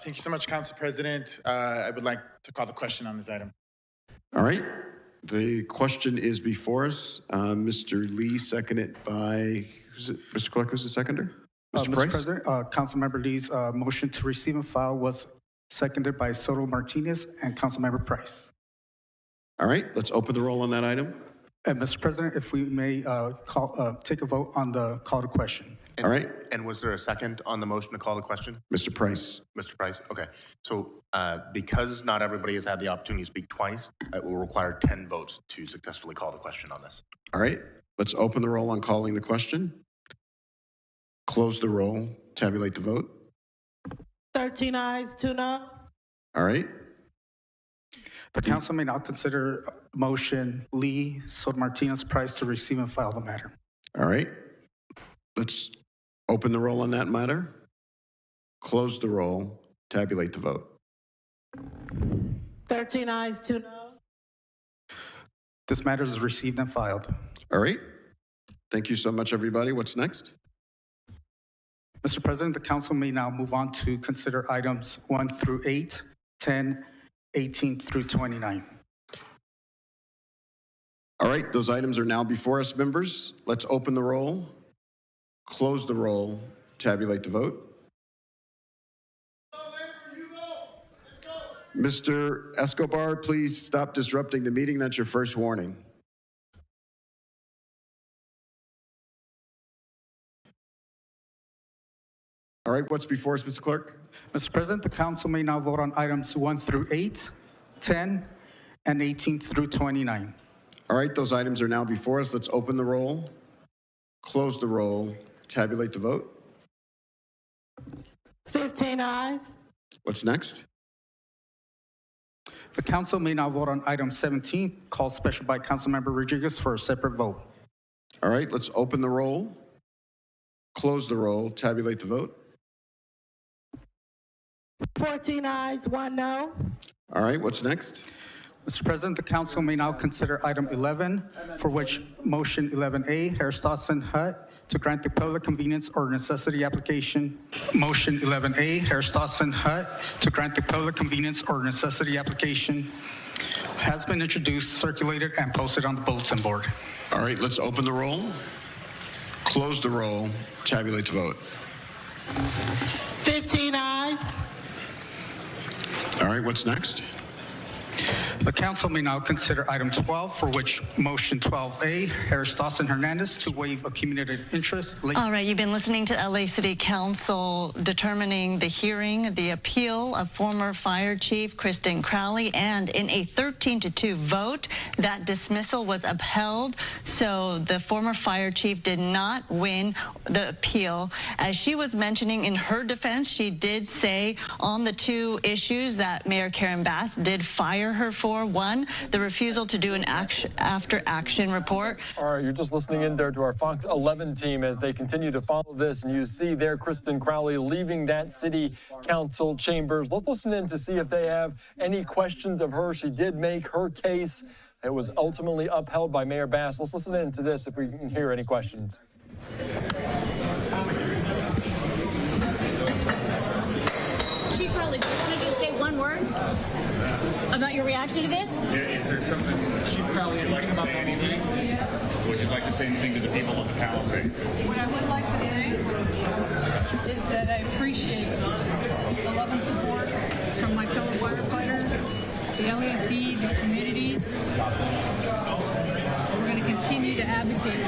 [SPEAKER 11] Thank you so much, Council President. I would like to call the question on this item.
[SPEAKER 2] All right. The question is before us. Mr. Lee, seconded by, Mr. Clerk, who's the seconder? Mr. Price?
[SPEAKER 6] Mr. President, Councilmember Lee's motion to receive and file was seconded by Soto Martinez and Councilmember Price.
[SPEAKER 2] All right, let's open the roll on that item.
[SPEAKER 6] And Mr. President, if we may take a vote on the call to question.
[SPEAKER 2] All right.
[SPEAKER 3] And was there a second on the motion to call the question?
[SPEAKER 2] Mr. Price.
[SPEAKER 3] Mr. Price, okay. So because not everybody has had the opportunity to speak twice, it will require 10 votes to successfully call the question on this.
[SPEAKER 2] All right, let's open the roll on calling the question. Close the roll, tabulate the vote.
[SPEAKER 12] 13 ayes, 2 no.
[SPEAKER 2] All right.
[SPEAKER 6] The council may now consider motion Lee, Soto Martinez, Price to receive and file the matter.
[SPEAKER 2] All right. Let's open the roll on that matter. Close the roll, tabulate the vote.
[SPEAKER 12] 13 ayes, 2 no.
[SPEAKER 6] This matter is received and filed.
[SPEAKER 2] All right. Thank you so much, everybody. What's next?
[SPEAKER 6] Mr. President, the council may now move on to consider items 1 through 8, 10, 18 through 29.
[SPEAKER 2] All right, those items are now before us, members. Let's open the roll, close the roll, tabulate the vote. Mr. Escobar, please stop disrupting the meeting. That's your first warning. All right, what's before us, Mr. Clerk?
[SPEAKER 6] Mr. President, the council may now vote on items 1 through 8, 10, and 18 through 29.
[SPEAKER 2] All right, those items are now before us. Let's open the roll, close the roll, tabulate the vote.
[SPEAKER 12] 15 ayes.
[SPEAKER 2] What's next?
[SPEAKER 6] The council may now vote on item 17, called special by Councilmember Rodriguez for a separate vote.
[SPEAKER 2] All right, let's open the roll, close the roll, tabulate the vote.
[SPEAKER 12] 14 ayes, 1 no.
[SPEAKER 2] All right, what's next?
[SPEAKER 6] Mr. President, the council may now consider item 11, for which motion 11A, Harris Dawson Hutt, to grant the public convenience or necessity application. Motion 11A, Harris Dawson Hutt, to grant the public convenience or necessity application has been introduced, circulated, and posted on the bulletin board.
[SPEAKER 2] All right, let's open the roll, close the roll, tabulate the vote.
[SPEAKER 12] 15 ayes.
[SPEAKER 2] All right, what's next?
[SPEAKER 6] The council may now consider item 12, for which motion 12A, Harris Dawson Hernandez, to waive accumulated interest.
[SPEAKER 13] All right, you've been listening to LA City Council determining the hearing, the appeal of former fire chief Kristen Crowley, and in a 13-2 vote, that dismissal was upheld. So the former fire chief did not win the appeal. As she was mentioning in her defense, she did say on the 2 issues that Mayor Karen Bass did fire her for. 1, the refusal to do an after-action report.
[SPEAKER 14] All right, you're just listening in there to our Fox 11 team as they continue to follow this, and you see there Kristen Crowley leaving that city council chambers. Let's listen in to see if they have any questions of her. She did make her case. It was ultimately upheld by Mayor Bass. Let's listen in to this if we can hear any questions.
[SPEAKER 15] Chief Crowley, do you want to just say one word about your reaction to this?
[SPEAKER 16] Yeah, is there something, Chief Crowley, would you like to say anything? Would you like to say anything to the people of the Palisades?
[SPEAKER 1] What I would like to say is that I appreciate the love and support from my fellow firefighters, the LAFD, the community. We're going to continue to advocate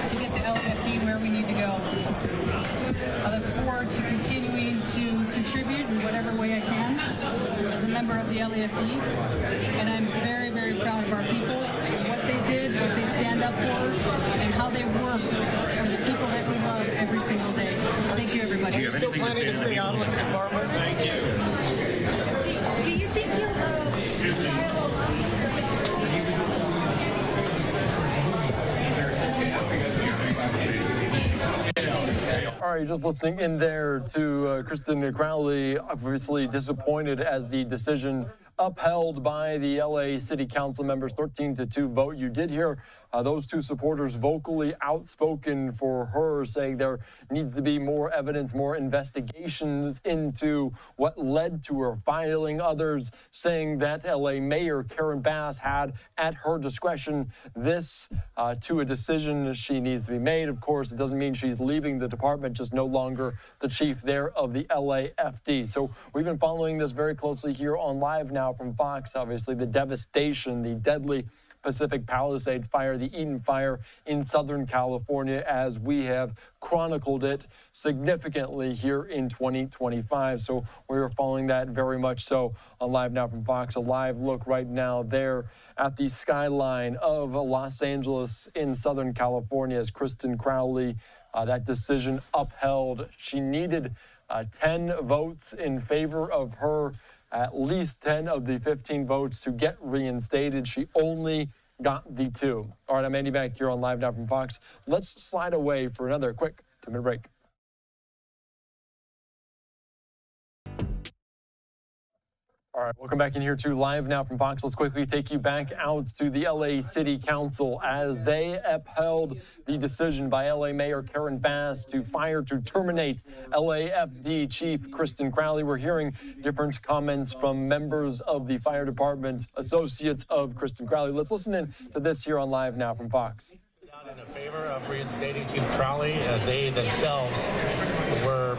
[SPEAKER 1] to get the LAFD where we need to go. I look forward to continuing to contribute in whatever way I can as a member of the LAFD, and I'm very, very proud of our people, what they did, what they stand up for, and how they work for the people that we love every single day. Thank you, everybody.
[SPEAKER 16] Do you have anything to say to stay on with the department? Thank you.
[SPEAKER 15] Do you think you'll
[SPEAKER 14] All right, just listening in there to Kristen Crowley, obviously disappointed as the decision upheld by the LA City Council members, 13-2 vote. You did hear those two supporters vocally outspoken for her, saying there needs to be more evidence, more investigations into what led to her filing. Others saying that LA Mayor Karen Bass had at her discretion this to a decision she needs to be made. Of course, it doesn't mean she's leaving the department, just no longer the chief there of the LAFD. So we've been following this very closely here on Live Now from Fox. Obviously, the devastation, the deadly Pacific Palisades fire, the Eden fire in Southern California, as we have chronicled it significantly here in 2025. So we are following that very much so on Live Now from Fox. A live look right now there at the skyline of Los Angeles in Southern California as Kristen Crowley, that decision upheld. She needed 10 votes in favor of her, at least 10 of the 15 votes to get reinstated. She only got the 2. All right, I'm Andy back here on Live Now from Fox. Let's slide away for another quick 2-minute break. All right, welcome back in here to Live Now from Fox. Let's quickly take you back out to the LA City Council as they upheld the decision by LA Mayor Karen Bass to terminate LAFD Chief Kristen Crowley. We're hearing different comments from members of the fire department, associates of Kristen Crowley. Let's listen in to this here on Live Now from Fox.
[SPEAKER 17] In favor of reinstating Chief Crowley, they themselves were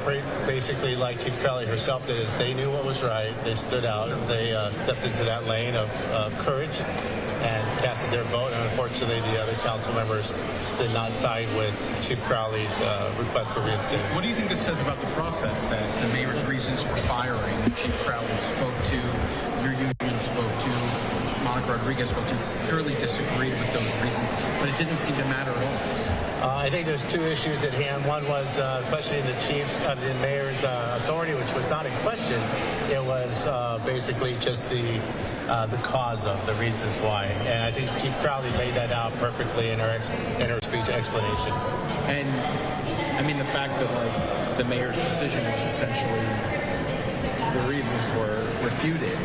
[SPEAKER 17] basically like Chief Crowley herself did, is they knew what was right. They stood out. They stepped into that lane of courage and casted their vote. And unfortunately, the other council members did not side with Chief Crowley's request for reinstatement.
[SPEAKER 16] What do you think this says about the process, that the mayor's reasons for firing Chief Crowley spoke to, your union spoke to, Monica Rodriguez spoke to, purely disagreed with those reasons, but it didn't seem to matter at all?
[SPEAKER 17] I think there's two issues at hand. One was questioning the mayor's authority, which was not in question. It was basically just the cause of the reasons why. And I think Chief Crowley laid that out perfectly in her speech explanation.
[SPEAKER 16] And I mean, the fact that the mayor's decision was essentially the reasons were refuted.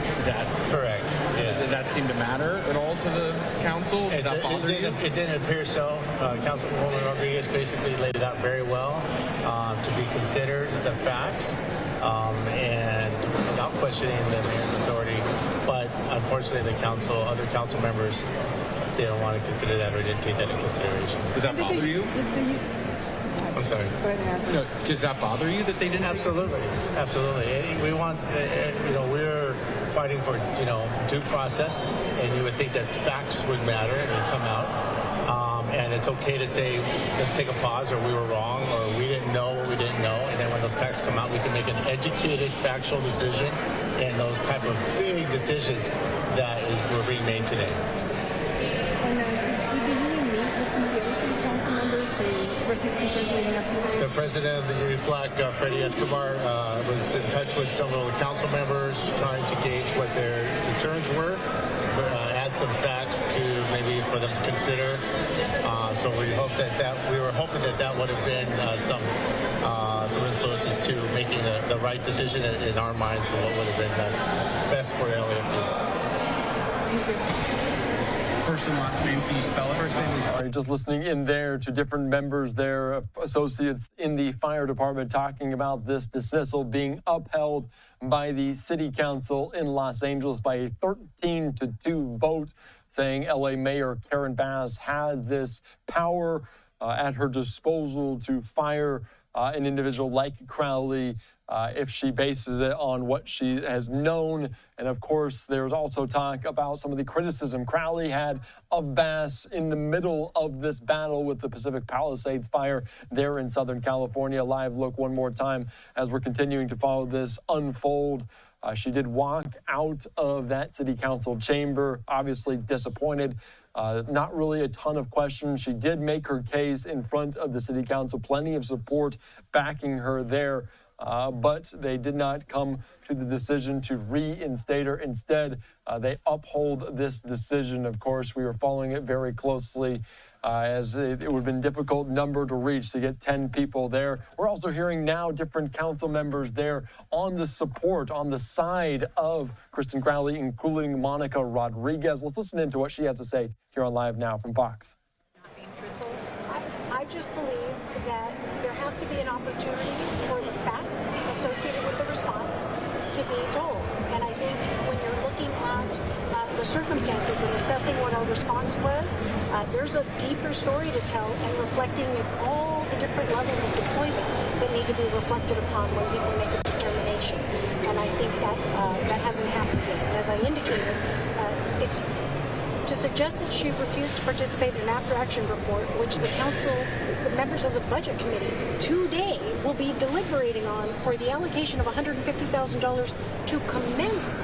[SPEAKER 16] Did that
[SPEAKER 17] correct? Yes.
[SPEAKER 16] Did that seem to matter at all to the council? Does that bother you?
[SPEAKER 17] It didn't appear so. Councilwoman Rodriguez basically laid it out very well to be considered the facts and without questioning the mayor's authority. But unfortunately, other council members, they don't want to consider that or didn't take that into consideration.
[SPEAKER 16] Does that bother you?
[SPEAKER 17] I'm sorry.
[SPEAKER 16] Go ahead and answer. No, does that bother you that they didn't?
[SPEAKER 17] Absolutely. We want, we're fighting for, due process, and you would think that facts would matter and would come out. And it's okay to say, let's take a pause, or we were wrong, or we didn't know what we didn't know. And then when those facts come out, we can make an educated, factual decision, and those type of big decisions that were being made today.
[SPEAKER 18] And did the union meet with some of the other city council members to express these concerns leading up to today?
[SPEAKER 17] The president of the UFLAC, Freddie Escobar, was in touch with some of the council members, trying to gauge what their concerns were, add some facts to maybe for them to consider. So we were hoping that would have been some influences to making the right decision in our minds for what would have been best for the LAFD.
[SPEAKER 16] First and last name, can you spell it? First name is...
[SPEAKER 14] All right, just listening in there to different members there, associates in the fire department, talking about this dismissal being upheld by the city council in Los Angeles by a 13-2 vote, saying LA Mayor Karen Bass has this power at her disposal to fire an individual like Crowley if she bases it on what she has known. And of course, there's also talk about some of the criticism Crowley had of Bass in the middle of this battle with the Pacific Palisades fire there in Southern California. Live look one more time as we're continuing to follow this unfold. She did walk out of that city council chamber, obviously disappointed. Not really a ton of questions. She did make her case in front of the city council, plenty of support backing her there, but they did not come to the decision to reinstate her. Instead, they uphold this decision. Of course, we were following it very closely as it would have been a difficult number to reach to get 10 people there. We're also hearing now different council members there on the support, on the side of Kristen Crowley, including Monica Rodriguez. Let's listen into what she has to say here on Live Now from Fox.
[SPEAKER 4] I just believe that there has to be an opportunity for the facts associated with the response to be told. And I think when you're looking at the circumstances and assessing what our response was, there's a deeper story to tell and reflecting at all the different levels of deployment that need to be reflected upon when people make a determination. And I think that that hasn't happened yet. And as I indicated, it's to suggest that she refused to participate in an after-action report, which the council, the members of the budget committee, today will be deliberating on for the allocation of $150,000 to commence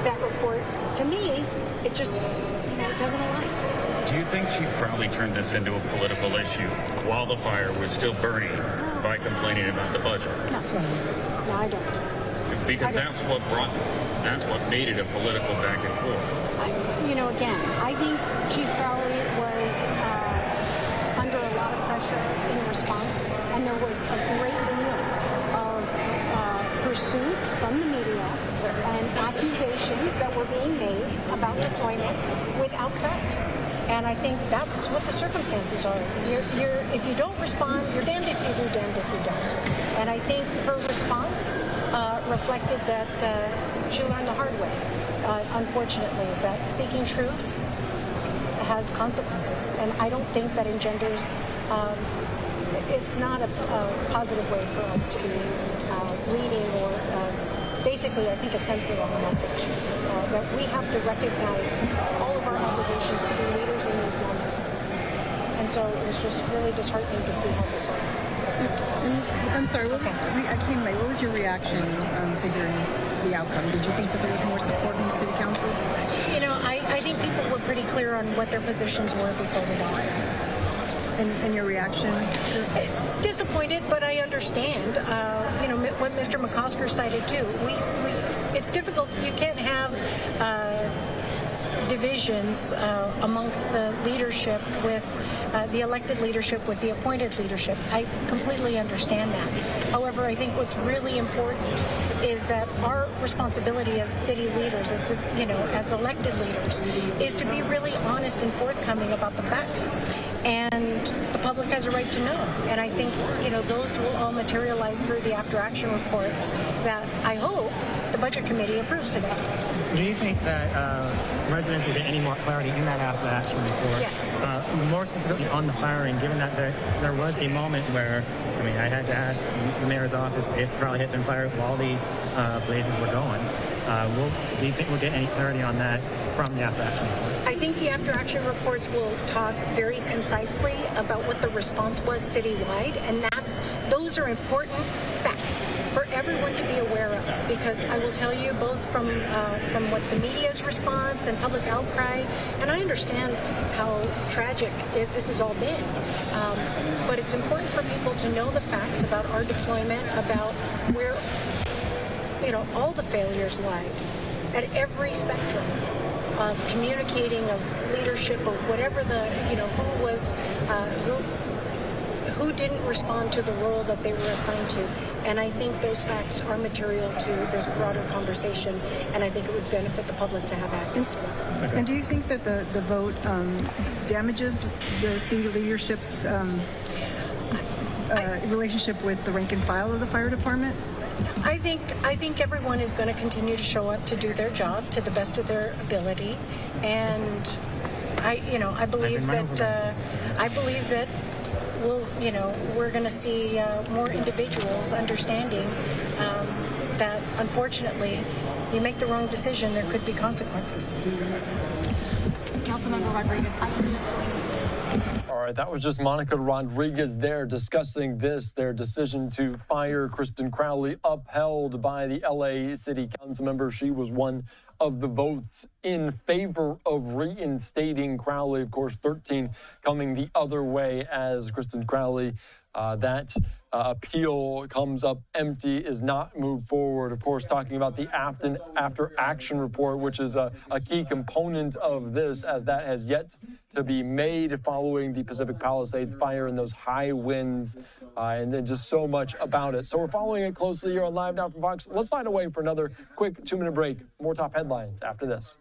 [SPEAKER 4] that report. To me, it just, it doesn't align.
[SPEAKER 19] Do you think Chief Crowley turned this into a political issue while the fire was still burning by complaining about the budget?
[SPEAKER 4] No, I don't.
[SPEAKER 19] Because that's what made it a political back and forth.
[SPEAKER 4] Again, I think Chief Crowley was under a lot of pressure in response, and there was a great deal of pursuit from the media and accusations that were being made about deployment without facts. And I think that's what the circumstances are. If you don't respond, you're damned if you do, damned if you don't. And I think her response reflected that she learned the hard way. Unfortunately, that speaking truth has consequences, and I don't think that engenders, it's not a positive way for us to be leading, or basically I think it sends the wrong message, that we have to recognize all of our obligations to be leaders in these moments. And so it was just really disheartening to see how this all has come to us.
[SPEAKER 18] I'm sorry, I came late. What was your reaction to hearing the outcome? Did you think that there was more support in the city council?
[SPEAKER 4] I think people were pretty clear on what their positions were before we got here.
[SPEAKER 18] And your reaction?
[SPEAKER 4] Disappointed, but I understand. What Mr. McCosker cited too. It's difficult. You can't have divisions amongst the leadership with the elected leadership with the appointed leadership. I completely understand that. However, I think what's really important is that our responsibility as city leaders, as elected leaders, is to be really honest and forthcoming about the facts. And the public has a right to know. And I think, those will all materialize through the after-action reports that I hope the Budget Committee approves today.
[SPEAKER 20] Do you think that residents will get any more clarity in that after-action report?
[SPEAKER 4] Yes.
[SPEAKER 20] More specifically on the firing, given that there was a moment where, I had to ask the mayor's office if Crowley had been fired while the blazes were going. Do you think we'll get any clarity on that from the after-action reports?
[SPEAKER 4] I think the after-action reports will talk very concisely about what the response was citywide, and those are important facts for everyone to be aware of, because I will tell you, both from what the media's response and public outcry, and I understand how tragic this has all been, but it's important for people to know the facts about our deployment, about where all the failures lie at every spectrum of communicating, of leadership, of whatever who didn't respond to the role that they were assigned to. And I think those facts are material to this broader conversation, and I think it would benefit the public to have access to them.
[SPEAKER 18] Okay. And do you think that the vote damages the city leadership's relationship with the rank and file of the fire department?
[SPEAKER 4] I think everyone is going to continue to show up to do their job to the best of their ability, and I believe that we're going to see more individuals understanding that unfortunately, you make the wrong decision, there could be consequences.
[SPEAKER 15] Councilmember Rodriguez.
[SPEAKER 14] All right, that was just Monica Rodriguez there discussing their decision to fire Kristen Crowley, upheld by the LA City Council member. She was one of the votes in favor of reinstating Crowley. Of course, 13 coming the other way as Kristen Crowley that appeal comes up empty, is not moved forward. Of course, talking about the after action report, which is a key component of this, as that has yet to be made following the Pacific Palisades fire and those high winds, and then just so much about it. So we're following it closely here on Live Now from Fox. Let's find a way for another quick 2-minute break. More top headlines after this.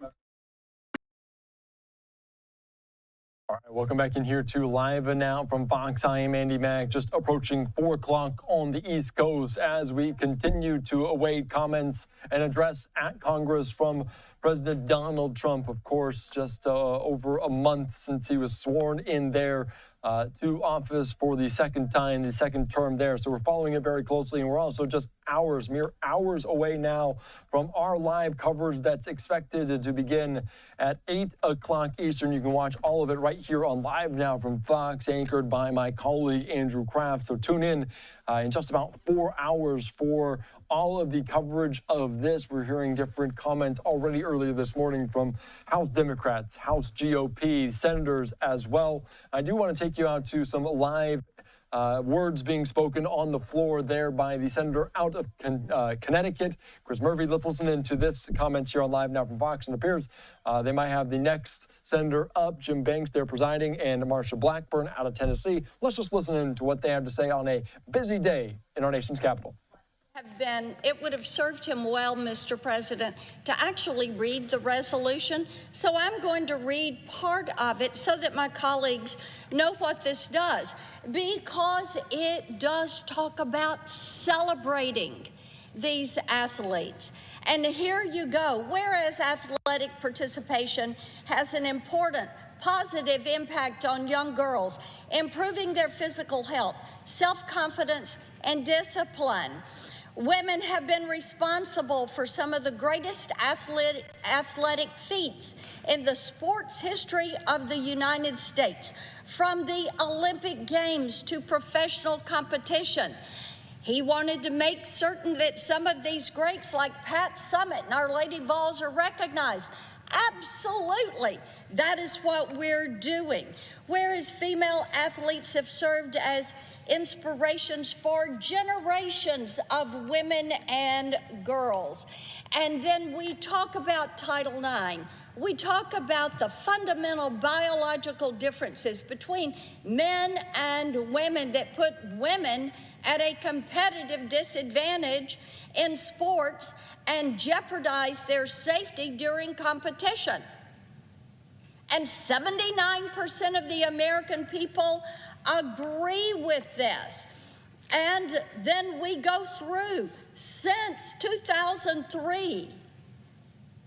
[SPEAKER 14] All right, welcome back in here to Live Now from Fox. I am Andy Mack, just approaching 4 o'clock on the East Coast as we continue to await comments and address at Congress from President Donald Trump. Of course, just over a month since he was sworn in there to office for the second time, the second term there. So we're following it very closely, and we're also just mere hours away now from our live coverage that's expected to begin at 8 o'clock Eastern. You can watch all of it right here on Live Now from Fox, anchored by my colleague Andrew Kraft. So tune in just about 4 hours for all of the coverage of this. We're hearing different comments already earlier this morning from House Democrats, House GOP, senators as well. I do want to take you out to some live words being spoken on the floor there by the senator out of Connecticut, Chris Murphy. Let's listen into this comments here on Live Now from Fox. And it appears they might have the next senator up, Jim Banks, there presiding, and Marsha Blackburn out of Tennessee. Let's just listen in to what they have to say on a busy day in our nation's capital.
[SPEAKER 21] It would have served him well, Mr. President, to actually read the resolution. So I'm going to read part of it so that my colleagues know what this does, because it does talk about celebrating these athletes. And here you go. Whereas athletic participation has an important positive impact on young girls, improving their physical health, self-confidence, and discipline. Women have been responsible for some of the greatest athletic feats in the sports history of the United States, from the Olympic Games to professional competition. He wanted to make certain that some of these greats like Pat Summitt and Our Lady Vols are recognized. Absolutely, that is what we're doing. Whereas female athletes have served as inspirations for generations of women and girls. And then we talk about Title IX. We talk about the fundamental biological differences between men and women that put women at a competitive disadvantage in sports and jeopardize their safety during competition. And 79% of the American people agree with this. And then we go through, since 2003,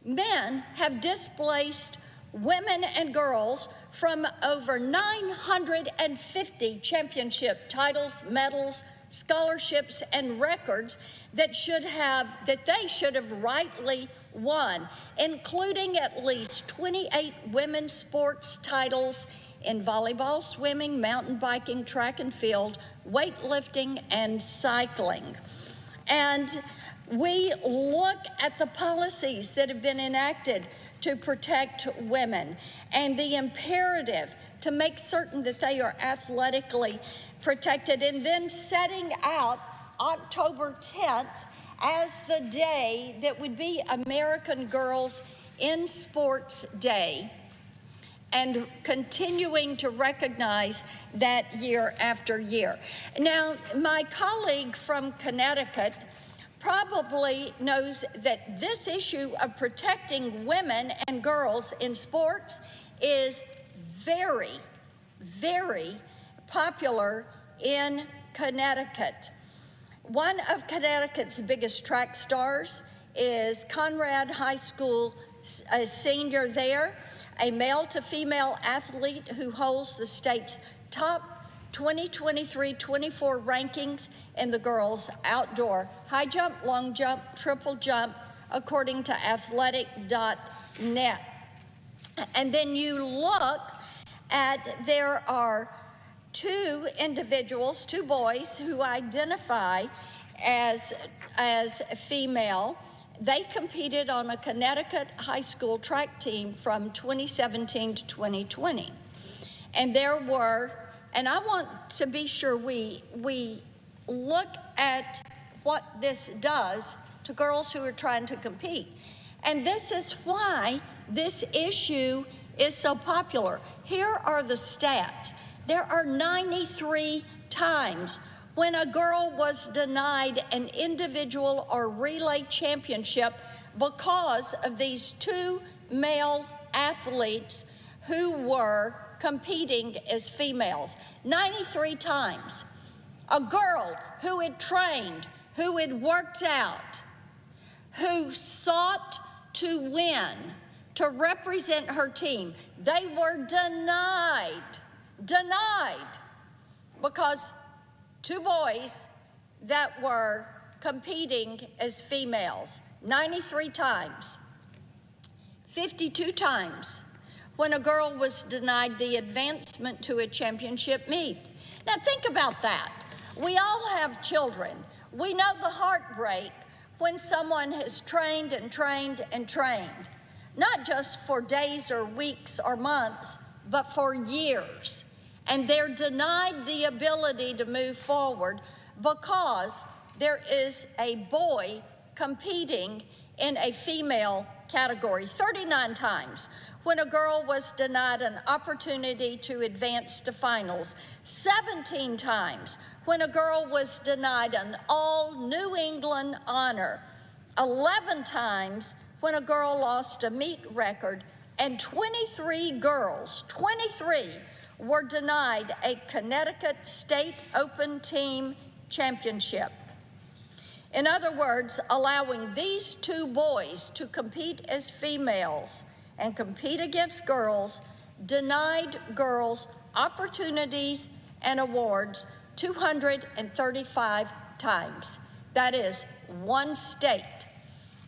[SPEAKER 21] men have displaced women and girls from over 950 championship titles, medals, scholarships, and records that they should have rightly won, including at least 28 women's sports titles in volleyball, swimming, mountain biking, track and field, weightlifting, and cycling. And we look at the policies that have been enacted to protect women and the imperative to make certain that they are athletically protected, and then setting out October 10th as the day that would be American Girls in Sports Day, and continuing to recognize that year after year. Now, my colleague from Connecticut probably knows that this issue of protecting women and girls in sports is very, very popular in Connecticut. One of Connecticut's biggest track stars is Conrad High School, a senior there, a male to female athlete who holds the state's top 2023-24 rankings in the girls' outdoor high jump, long jump, triple jump, according to athletic.net. And then you look at, there are two individuals, two boys, who identify as female. They competed on a Connecticut high school track team from 2017 to 2020. And there were and I want to be sure we look at what this does to girls who are trying to compete. And this is why this issue is so popular. Here are the stats. There are 93 times when a girl was denied an individual or relay championship because of these two male athletes who were competing as females. 93 times. A girl who had trained, who had worked out, who sought to win, to represent her team, they were denied because two boys that were competing as females, 93 times. 52 times when a girl was denied the advancement to a championship meet. Now think about that. We all have children. We know the heartbreak when someone has trained and trained and trained, not just for days or weeks or months, but for years. And they're denied the ability to move forward because there is a boy competing in a female category. 39 times when a girl was denied an opportunity to advance to finals. 17 times when a girl was denied an all New England honor. 11 times when a girl lost a meet record. And 23 girls, 23, were denied a Connecticut State Open Team Championship. In other words, allowing these two boys to compete as females and compete against girls denied girls opportunities and awards 235 times. That is one state.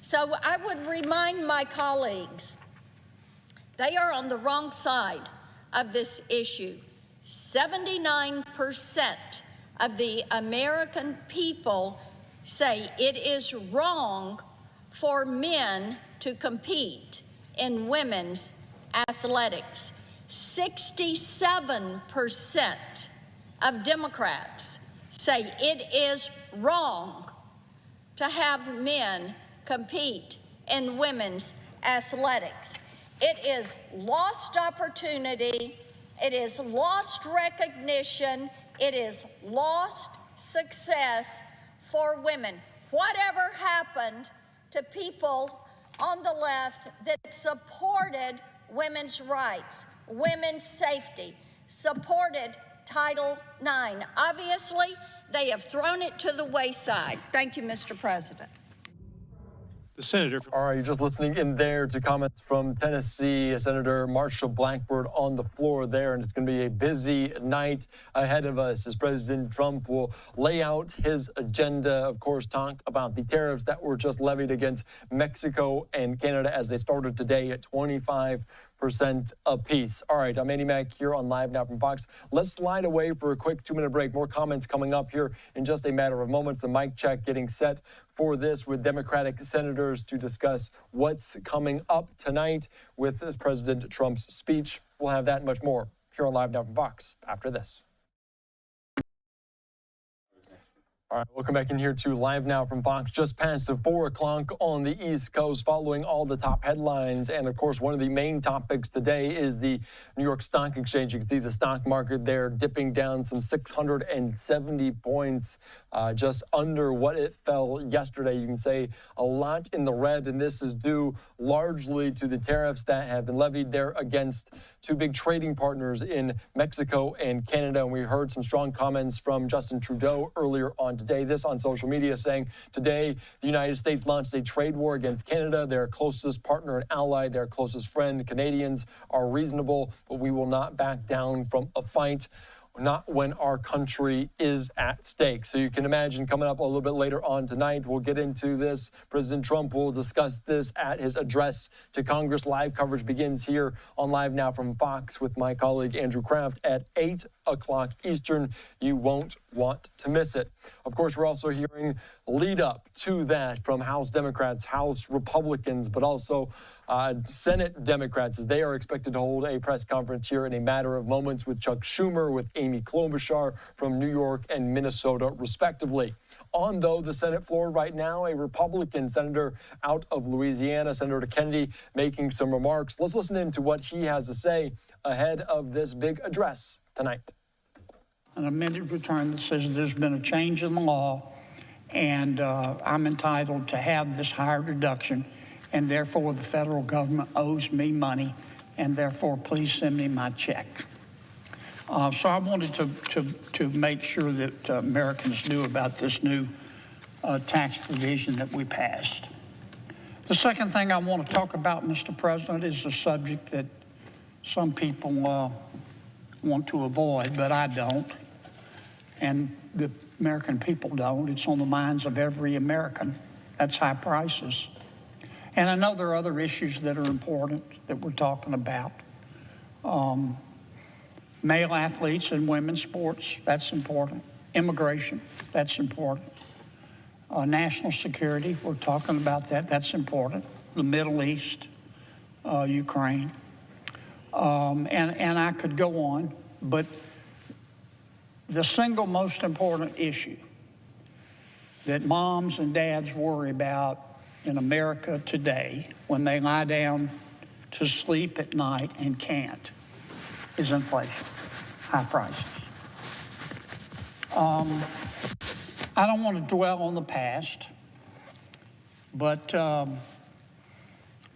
[SPEAKER 21] So I would remind my colleagues, they are on the wrong side of this issue. 79% of the American people say it is wrong for men to compete in women's athletics. 67% of Democrats say it is wrong to have men compete in women's athletics. It is lost opportunity, it is lost recognition, it is lost success for women. Whatever happened to people on the left that supported women's rights, women's safety, supported Title IX? Obviously, they have thrown it to the wayside. Thank you, Mr. President.
[SPEAKER 14] The senator. All right, you're just listening in there to comments from Tennessee. Senator Marshall Blackburn on the floor there, and it's going to be a busy night ahead of us as President Trump will lay out his agenda, of course, talk about the tariffs that were just levied against Mexico and Canada as they started today at 25% apiece. All right, I'm Andy Mack here on Live Now from Fox. Let's slide away for a quick 2-minute break. More comments coming up here in just a matter of moments. The mic check getting set for this with Democratic senators to discuss what's coming up tonight with President Trump's speech. We'll have that and much more here on Live Now from Fox after this. All right, welcome back in here to Live Now from Fox. Just past 4 o'clock on the East Coast, following all the top headlines. And of course, one of the main topics today is the New York Stock Exchange. You can see the stock market there dipping down some 670 points, just under what it fell yesterday. You can say a lot in the red, and this is due largely to the tariffs that have been levied there against two big trading partners in Mexico and Canada. And we heard some strong comments from Justin Trudeau earlier on today, this on social media, saying today the United States launched a trade war against Canada, their closest partner and ally, their closest friend. Canadians are reasonable, but we will not back down from a fight, not when our country is at stake. So you can imagine coming up a little bit later on tonight, we'll get into this. President Trump will discuss this at his address to Congress. Live coverage begins here on Live Now from Fox with my colleague Andrew Kraft at 8 o'clock Eastern. You won't want to miss it. Of course, we're also hearing lead up to that from House Democrats, House Republicans, but also Senate Democrats, as they are expected to hold a press conference here in a matter of moments with Chuck Schumer, with Amy Klobuchar from New York and Minnesota, respectively. On, though, the Senate floor right now, a Republican senator out of Louisiana, Senator Kennedy, making some remarks. Let's listen in to what he has to say ahead of this big address tonight.
[SPEAKER 5] An amended return that says there's been a change in the law, and I'm entitled to have this higher deduction, and therefore the federal government owes me money, and therefore please send me my check. So I wanted to make sure that Americans knew about this new tax provision that we passed. The second thing I want to talk about, Mr. President, is a subject that some people want to avoid, but I don't, and the American people don't. It's on the minds of every American. That's high prices. And I know there are other issues that are important that we're talking about. Male athletes in women's sports, that's important. Immigration, that's important. National security, we're talking about that, that's important. The Middle East, Ukraine. And I could go on, but the single most important issue that moms and dads worry about in America today when they lie down to sleep at night and can't is inflation, high prices. I don't want to dwell on the past, but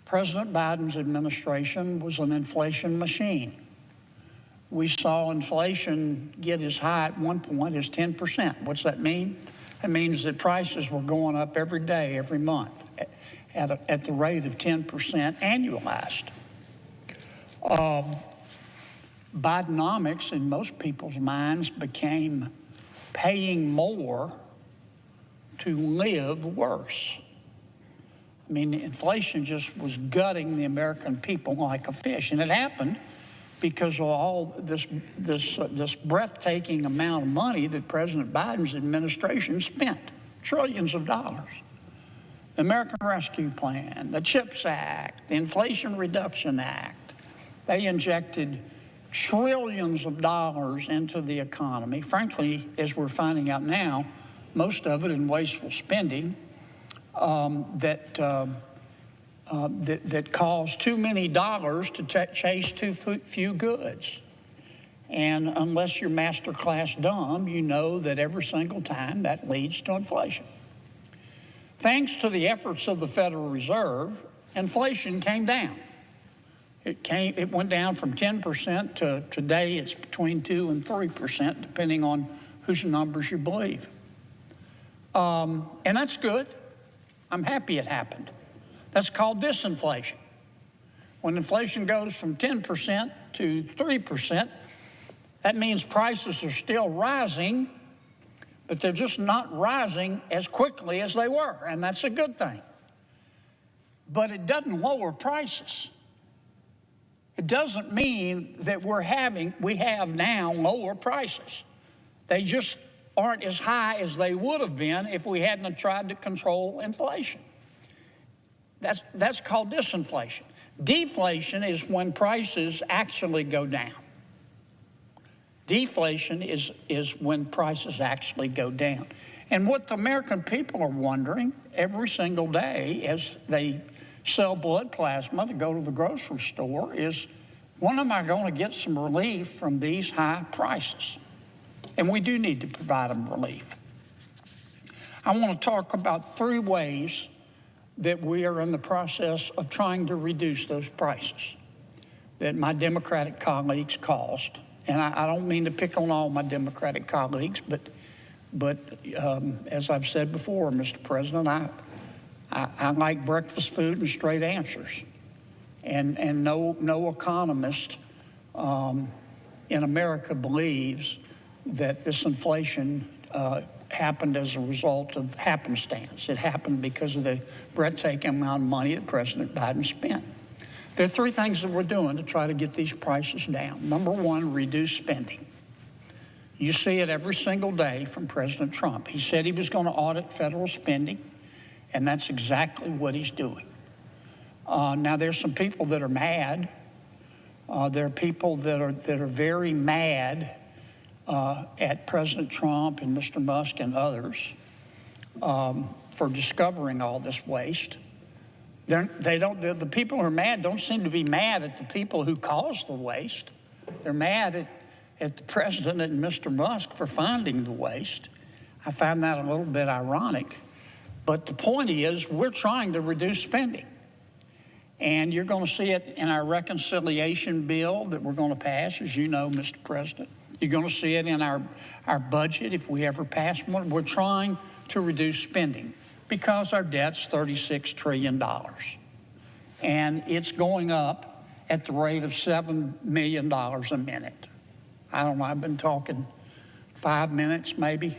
[SPEAKER 5] President Biden's administration was an inflation machine. We saw inflation get as high at one point as 10%. What's that mean? It means that prices were going up every day, every month, at the rate of 10% annualized. Bidenomics, in most people's minds, became paying more to live worse. I mean, inflation just was gutting the American people like a fish, and it happened because of all this breathtaking amount of money that President Biden's administration spent, trillions of dollars. The American Rescue Plan, the CHIPS Act, the Inflation Reduction Act, they injected trillions of dollars into the economy. Frankly, as we're finding out now, most of it in wasteful spending that caused too many dollars to chase too few goods. And unless you're master class dumb, you know that every single time that leads to inflation. Thanks to the efforts of the Federal Reserve, inflation came down. It went down from 10% to today it's between 2 and 3%, depending on whose numbers you believe. And that's good. I'm happy it happened. That's called disinflation. When inflation goes from 10% to 3%, that means prices are still rising, but they're just not rising as quickly as they were, and that's a good thing. But it doesn't lower prices. It doesn't mean that we have now lower prices. They just aren't as high as they would have been if we hadn't tried to control inflation. That's called disinflation. Deflation is when prices actually go down. Deflation is when prices actually go down. And what the American people are wondering every single day as they sell blood plasma to go to the grocery store is, when am I going to get some relief from these high prices? And we do need to provide them relief. I want to talk about 3 ways that we are in the process of trying to reduce those prices that my Democratic colleagues caused. And I don't mean to pick on all my Democratic colleagues, but as I've said before, Mr. President, I like breakfast food and straight answers. And no economist in America believes that this inflation happened as a result of happenstance. It happened because of the breathtaking amount of money that President Biden spent. There are 3 things that we're doing to try to get these prices down. Number 1, reduce spending. You see it every single day from President Trump. He said he was going to audit federal spending, and that's exactly what he's doing. Now, there's some people that are mad. There are people that are very mad at President Trump and Mr. Musk and others for discovering all this waste. The people who are mad don't seem to be mad at the people who caused the waste. They're mad at the president and Mr. Musk for finding the waste. I find that a little bit ironic. But the point is, we're trying to reduce spending. And you're going to see it in our reconciliation bill that we're going to pass, as you know, Mr. President. You're going to see it in our budget if we ever pass one. We're trying to reduce spending because our debt's $36 trillion. And it's going up at the rate of $7 million a minute. I don't know, I've been talking 5 minutes maybe.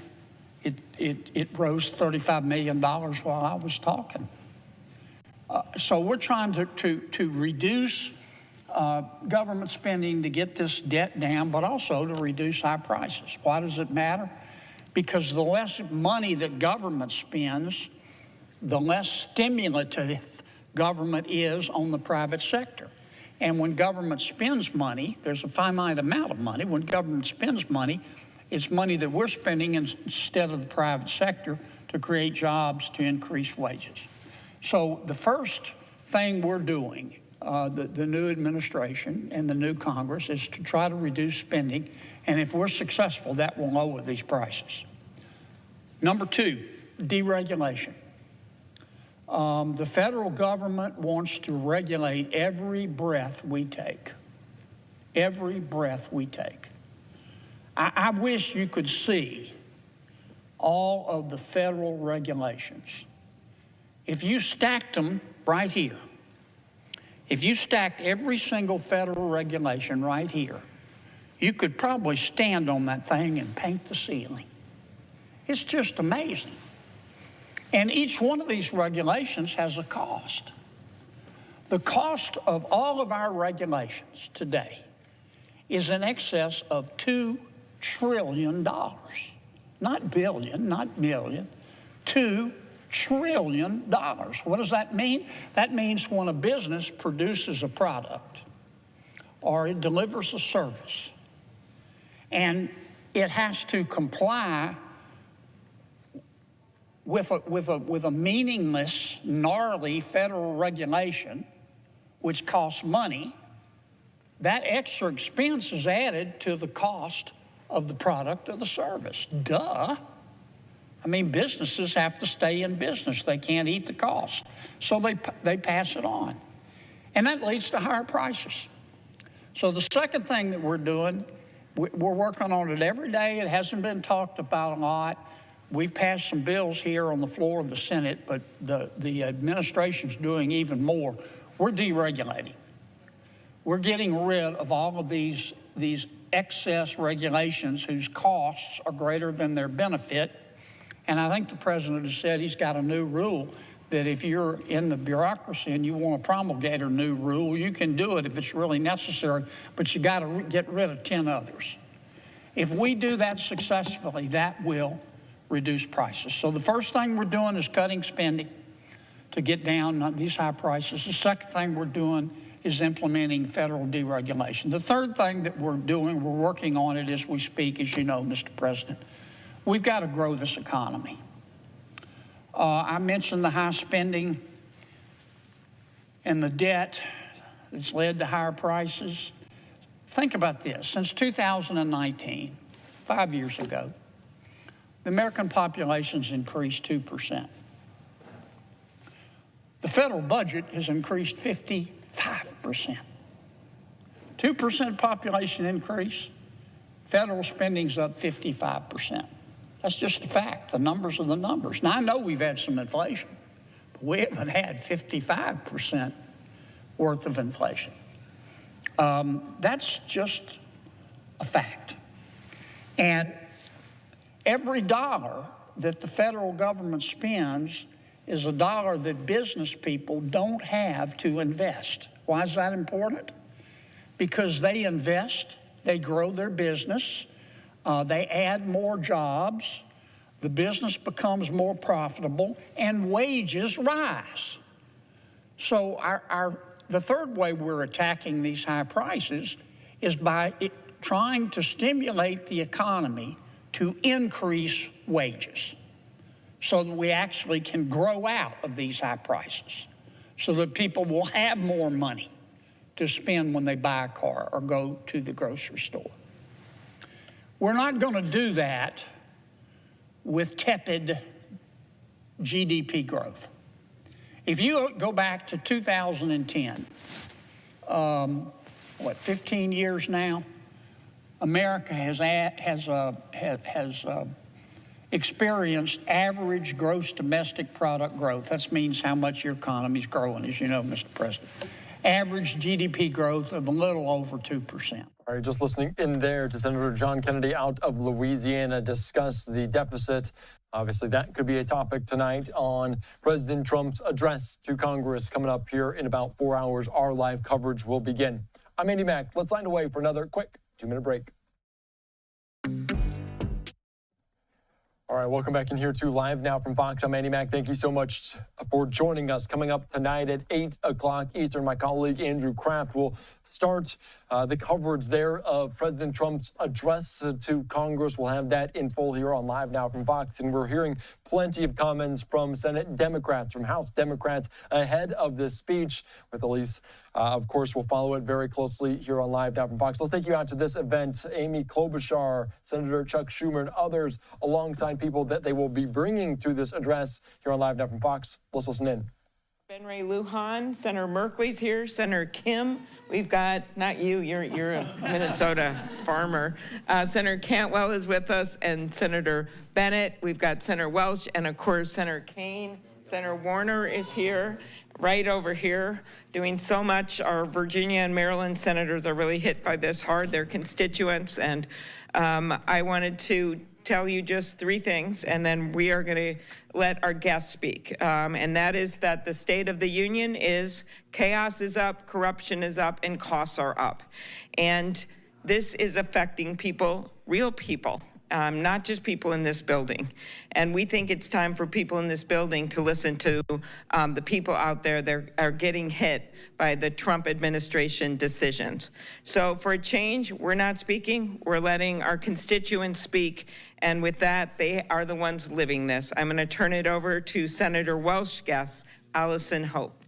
[SPEAKER 5] It rose $35 million while I was talking. So we're trying to reduce government spending to get this debt down, but also to reduce our prices. Why does it matter? Because the less money that government spends, the less stimulative government is on the private sector. And when government spends money, there's a finite amount of money. When government spends money, it's money that we're spending instead of the private sector to create jobs, to increase wages. So the first thing we're doing, the new administration and the new Congress, is to try to reduce spending. And if we're successful, that will lower these prices. Number two, deregulation. The federal government wants to regulate every breath we take. Every breath we take. I wish you could see all of the federal regulations. If you stacked them right here, if you stacked every single federal regulation right here, you could probably stand on that thing and paint the ceiling. It's just amazing. And each one of these regulations has a cost. The cost of all of our regulations today is in excess of $2 trillion. Not billion, not million, $2 trillion. What does that mean? That means when a business produces a product or it delivers a service and it has to comply with a meaningless, gnarly federal regulation, which costs money, that extra expense is added to the cost of the product or the service. Duh. I mean, businesses have to stay in business. They can't eat the cost. So they pass it on. And that leads to higher prices. So the second thing that we're doing, we're working on it every day. It hasn't been talked about a lot. We've passed some bills here on the floor of the Senate, but the administration's doing even more. We're deregulating. We're getting rid of all of these excess regulations whose costs are greater than their benefit. And I think the president has said he's got a new rule that if you're in the bureaucracy and you want to promulgate a new rule, you can do it if it's really necessary, but you got to get rid of 10 others. If we do that successfully, that will reduce prices. So the first thing we're doing is cutting spending to get down these high prices. The second thing we're doing is implementing federal deregulation. The third thing that we're doing, we're working on it as we speak, as you know, Mr. President. We've got to grow this economy. I mentioned the high spending and the debt that's led to higher prices. Think about this. Since 2019, 5 years ago, the American population's increased 2%. The federal budget has increased 55%. 2% population increase, federal spending's up 55%. That's just a fact. The numbers are the numbers. Now, I know we've had some inflation, but we haven't had 55% worth of inflation. That's just a fact. And every dollar that the federal government spends is a dollar that business people don't have to invest. Why is that important? Because they invest, they grow their business, they add more jobs, the business becomes more profitable, and wages rise. So the third way we're attacking these high prices is by trying to stimulate the economy to increase wages so that we actually can grow out of these high prices, so that people will have more money to spend when they buy a car or go to the grocery store. We're not going to do that with tepid GDP growth. If you go back to 2010, 15 years now, America has experienced average gross domestic product growth. That means how much your economy's growing, as you know, Mr. President. Average GDP growth of a little over 2%.
[SPEAKER 14] All right, just listening in there to Senator John Kennedy out of Louisiana discuss the deficit. Obviously, that could be a topic tonight on President Trump's address to Congress coming up here in about 4 hours. Our live coverage will begin. I'm Andy Mack. Let's line away for another quick 2-minute break. All right, welcome back in here to Live Now from Fox. I'm Andy Mack. Thank you so much for joining us. Coming up tonight at 8 o'clock Eastern, my colleague Andrew Kraft will start the coverage there of President Trump's address to Congress. We'll have that in full here on Live Now from Fox. And we're hearing plenty of comments from Senate Democrats, from House Democrats ahead of this speech with Elise. Of course, we'll follow it very closely here on Live Now from Fox. Let's take you out to this event. Amy Klobuchar, Senator Chuck Schumer, and others alongside people that they will be bringing to this address here on Live Now from Fox. Let's listen in.
[SPEAKER 7] Ben Ray Lujan, Senator Merkley's here, Senator Kim. We've got, not you, you're a Minnesota farmer. Senator Cantwell is with us, and Senator Bennett. We've got Senator Welch, and of course, Senator Kaine. Senator Warner is here, right over here, doing so much. Our Virginia and Maryland senators are really hit by this hard, their constituents, and I wanted to tell you just 3 things, and then we are going to let our guests speak. And that is that the State of the Union is chaos is up, corruption is up, and costs are up. And this is affecting people, real people, not just people in this building. And we think it's time for people in this building to listen to the people out there that are getting hit by the Trump administration decisions. So for a change, we're not speaking, we're letting our constituents speak. And with that, they are the ones living this. I'm going to turn it over to Senator Welch guest, Allison Hope.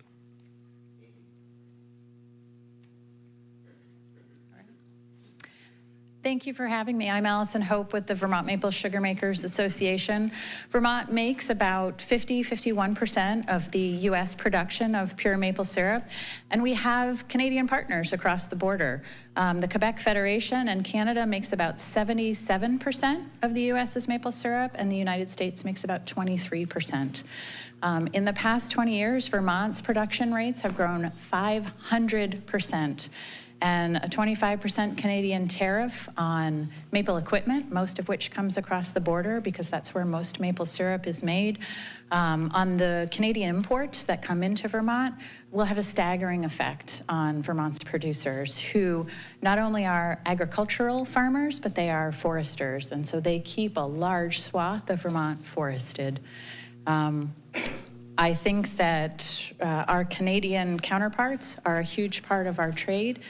[SPEAKER 22] Thank you for having me. I'm Allison Hope with the Vermont Maple Sugar Makers Association. Vermont makes about 51% of the U.S. production of pure maple syrup, and we have Canadian partners across the border. The Quebec Federation and Canada makes about 77% of the U.S.'s maple syrup, and the United States makes about 23%. In the past 20 years, Vermont's production rates have grown 500%. And a 25% Canadian tariff on maple equipment, most of which comes across the border because that's where most maple syrup is made. On the Canadian imports that come into Vermont will have a staggering effect on Vermont's producers, who not only are agricultural farmers, but they are foresters. And so they keep a large swath of Vermont forested. I think that our Canadian counterparts are a huge part of our trade.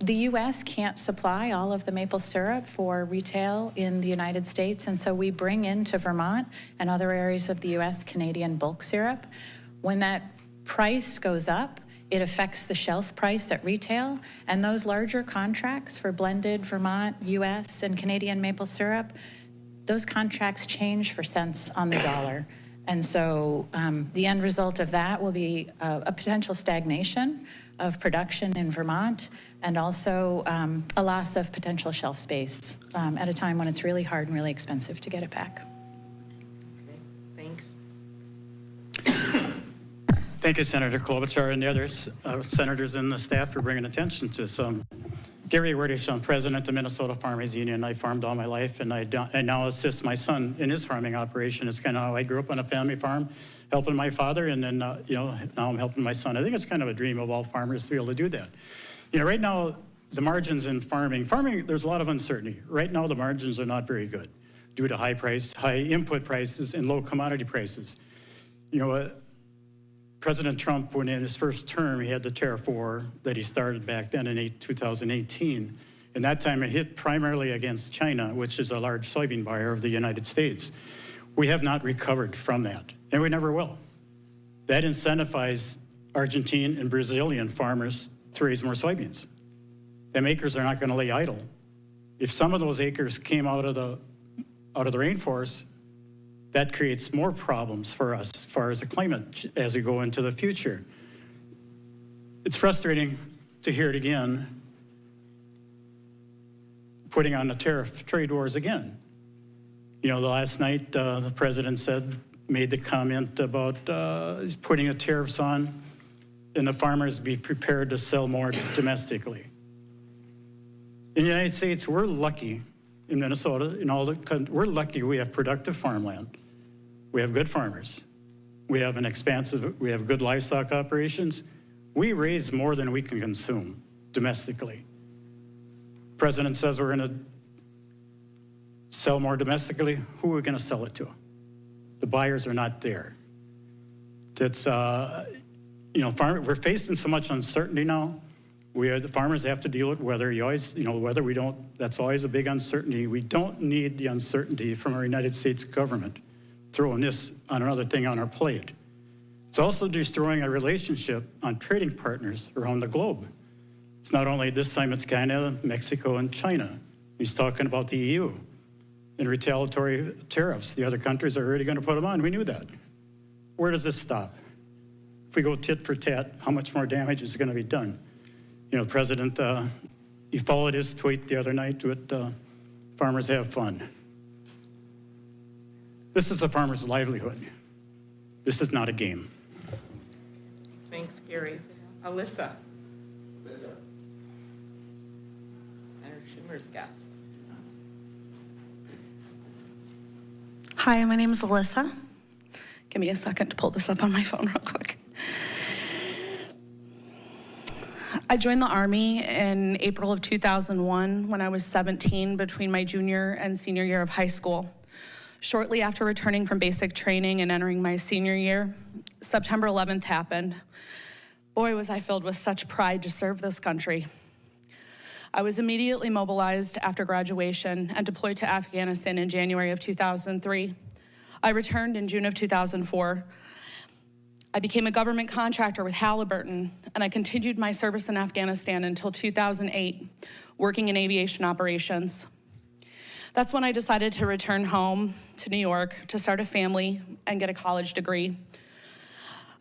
[SPEAKER 22] The U.S. can't supply all of the maple syrup for retail in the United States, and so we bring into Vermont and other areas of the U.S. Canadian bulk syrup. When that price goes up, it affects the shelf price at retail, and those larger contracts for blended Vermont, U.S., and Canadian maple syrup, those contracts change for cents on the dollar. And so the end result of that will be a potential stagnation of production in Vermont, and also a loss of potential shelf space at a time when it's really hard and really expensive to get it back.
[SPEAKER 7] Thanks.
[SPEAKER 23] Thank you, Senator Klobuchar and the other senators and the staff for bringing attention to some. Gary Werdish, I'm president of Minnesota Farmers Union. I farmed all my life, and I now assist my son in his farming operation. It's kind of how I grew up on a family farm, helping my father, and then, now I'm helping my son. I think it's kind of a dream of all farmers to be able to do that. Right now, the margins in farming, there's a lot of uncertainty. Right now, the margins are not very good due to high input prices and low commodity prices. President Trump, when in his first term, he had the tariff war that he started back then in 2018. And that time it hit primarily against China, which is a large soybean buyer of the United States. We have not recovered from that, and we never will. That incentivized Argentine and Brazilian farmers to raise more soybeans. Them acres are not going to lay idle. If some of those acres came out of the rainforest, that creates more problems for us as far as the climate as we go into the future. It's frustrating to hear it again, putting on the tariff trade wars again. You know, the last night the president made the comment about he's putting the tariffs on and the farmers be prepared to sell more domestically. In the United States, we're lucky, in Minnesota, in all the country, we're lucky we have productive farmland. We have good farmers. We have we have good livestock operations. We raise more than we can consume domestically. President says we're going to sell more domestically. Who are we going to sell it to? The buyers are not there. That's, you know, we're facing so much uncertainty now. The farmers have to deal with weather. You always, you know, weather, that's always a big uncertainty. We don't need the uncertainty from our United States government throwing this on another thing on our plate. It's also destroying our relationship on trading partners around the globe. It's not only this time, it's Canada, Mexico, and China. He's talking about the EU and retaliatory tariffs. The other countries are already going to put them on. We knew that. Where does this stop? If we go tit for tat, how much more damage is going to be done? You know, President, he followed his tweet the other night with farmers have fun. This is a farmer's livelihood. This is not a game.
[SPEAKER 7] Thanks, Gary. Alyssa. Senator Schumer's guest.
[SPEAKER 8] Hi, my name is Alyssa. Give me a second to pull this up on my phone real quick. I joined the Army in April of 2001 when I was 17, between my junior and senior year of high school. Shortly after returning from basic training and entering my senior year, September 11th happened. Boy, was I filled with such pride to serve this country. I was immediately mobilized after graduation and deployed to Afghanistan in January of 2003. I returned in June of 2004. I became a government contractor with Halliburton, and I continued my service in Afghanistan until 2008, working in aviation operations. That's when I decided to return home to New York to start a family and get a college degree.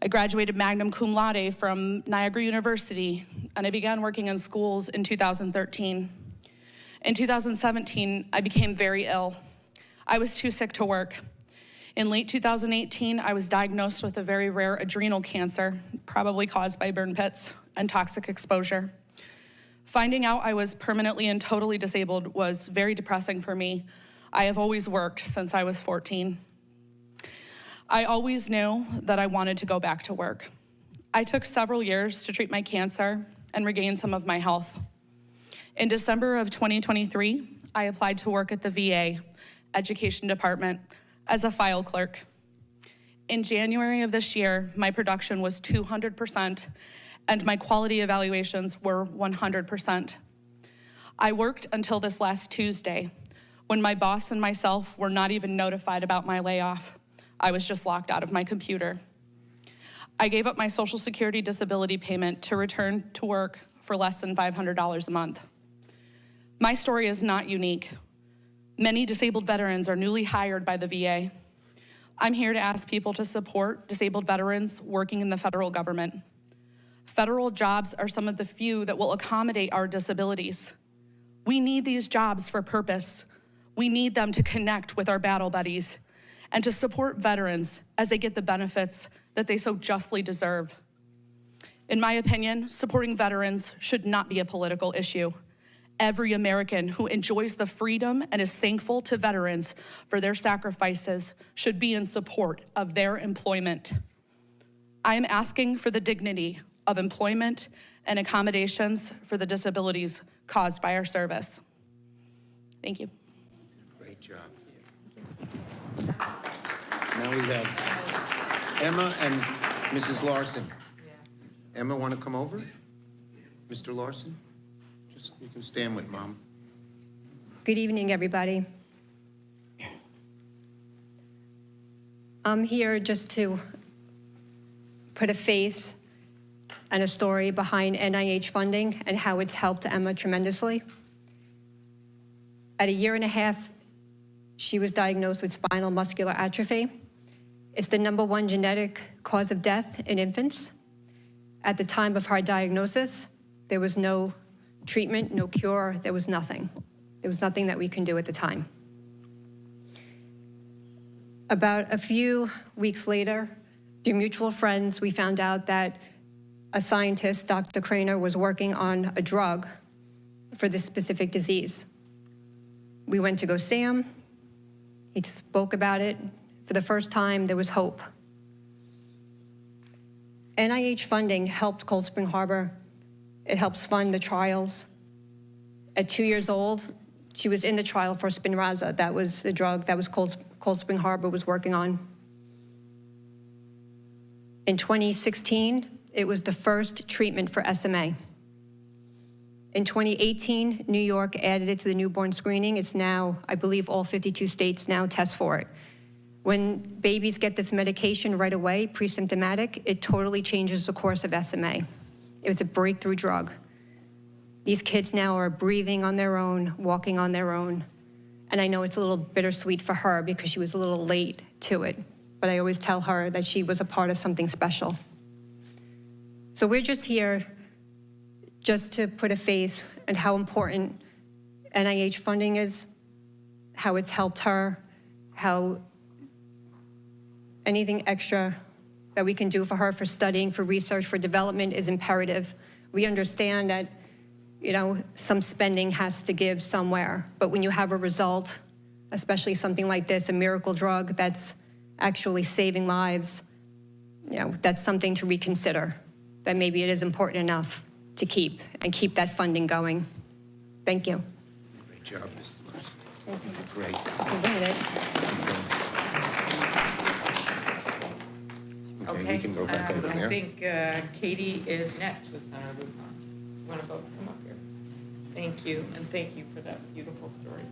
[SPEAKER 8] I graduated magna cum laude from Niagara University, and I began working in schools in 2013. In 2017, I became very ill. I was too sick to work. In late 2018, I was diagnosed with a very rare adrenal cancer, probably caused by burn pits and toxic exposure. Finding out I was permanently and totally disabled was very depressing for me. I have always worked since I was 14. I always knew that I wanted to go back to work. I took several years to treat my cancer and regain some of my health. In December of 2023, I applied to work at the VA Education Department as a file clerk. In January of this year, my production was 200%, and my quality evaluations were 100%. I worked until this last Tuesday, when my boss and myself were not even notified about my layoff. I was just locked out of my computer. I gave up my Social Security disability payment to return to work for less than $500 a month. My story is not unique. Many disabled veterans are newly hired by the VA. I'm here to ask people to support disabled veterans working in the federal government. Federal jobs are some of the few that will accommodate our disabilities. We need these jobs for purpose. We need them to connect with our battle buddies and to support veterans as they get the benefits that they so justly deserve. In my opinion, supporting veterans should not be a political issue. Every American who enjoys the freedom and is thankful to veterans for their sacrifices should be in support of their employment. I am asking for the dignity of employment and accommodations for the disabilities caused by our service. Thank you.
[SPEAKER 9] Great job. Now we have Emma and Mrs. Larson. Emma, want to come over? Mr. Larson? Just, you can stand with Mom.
[SPEAKER 10] Good evening, everybody. I'm here just to put a face and a story behind NIH funding and how it's helped Emma tremendously. At 1.5 years, she was diagnosed with spinal muscular atrophy. It's the #1 genetic cause of death in infants. At the time of her diagnosis, there was no treatment, no cure, there was nothing. There was nothing that we can do at the time. About a few weeks later, through mutual friends, we found out that a scientist, Dr. Craner, was working on a drug for this specific disease. We went to go see him. He spoke about it. For the first time, there was hope. NIH funding helped Cold Spring Harbor. It helps fund the trials. At 2 years old, she was in the trial for Spinraza. That was the drug that was Cold Spring Harbor was working on. In 2016, it was the first treatment for SMA. In 2018, New York added it to the newborn screening. It's now, I believe, all 52 states now test for it. When babies get this medication right away, pre-symptomatic, it totally changes the course of SMA. It was a breakthrough drug. These kids now are breathing on their own, walking on their own. And I know it's a little bittersweet for her because she was a little late to it, but I always tell her that she was a part of something special. So we're just here just to put a face on how important NIH funding is, how it's helped her, how anything extra that we can do for her for studying, for research, for development is imperative. We understand that, you know, some spending has to give somewhere, but when you have a result, especially something like this, a miracle drug that's actually saving lives, you know, that's something to reconsider, that maybe it is important enough to keep that funding going. Thank you.
[SPEAKER 9] Great job, Mrs. Larson. You did great. Okay, you can go back over there.
[SPEAKER 7] I think Katie is next with Senator Lujan. You want to both come up here? Thank you, and thank you for that beautiful story.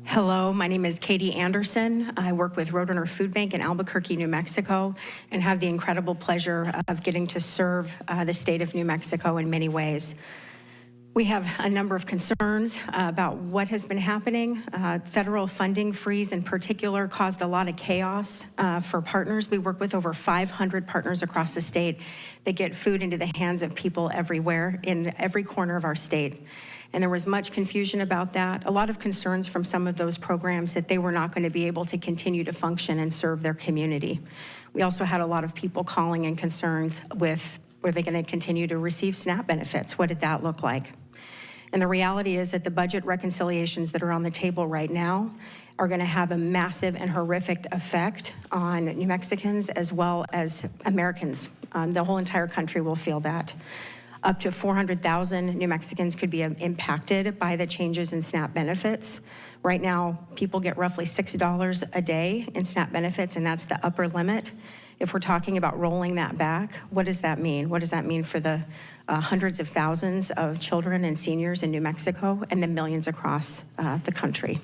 [SPEAKER 11] Hello, my name is Katie Anderson. I work with Roadrunner Food Bank in Albuquerque, New Mexico, and have the incredible pleasure of getting to serve the state of New Mexico in many ways. We have a number of concerns about what has been happening. Federal funding freeze in particular caused a lot of chaos for partners. We work with over 500 partners across the state that get food into the hands of people everywhere in every corner of our state. And there was much confusion about that. A lot of concerns from some of those programs that they were not going to be able to continue to function and serve their community. We also had a lot of people calling in concerns with, were they going to continue to receive SNAP benefits? What did that look like? And the reality is that the budget reconciliations that are on the table right now are going to have a massive and horrific effect on New Mexicans as well as Americans. The whole entire country will feel that. Up to 400,000 New Mexicans could be impacted by the changes in SNAP benefits. Right now, people get roughly $6 a day in SNAP benefits, and that's the upper limit. If we're talking about rolling that back, what does that mean? What does that mean for the hundreds of thousands of children and seniors in New Mexico and the millions across the country?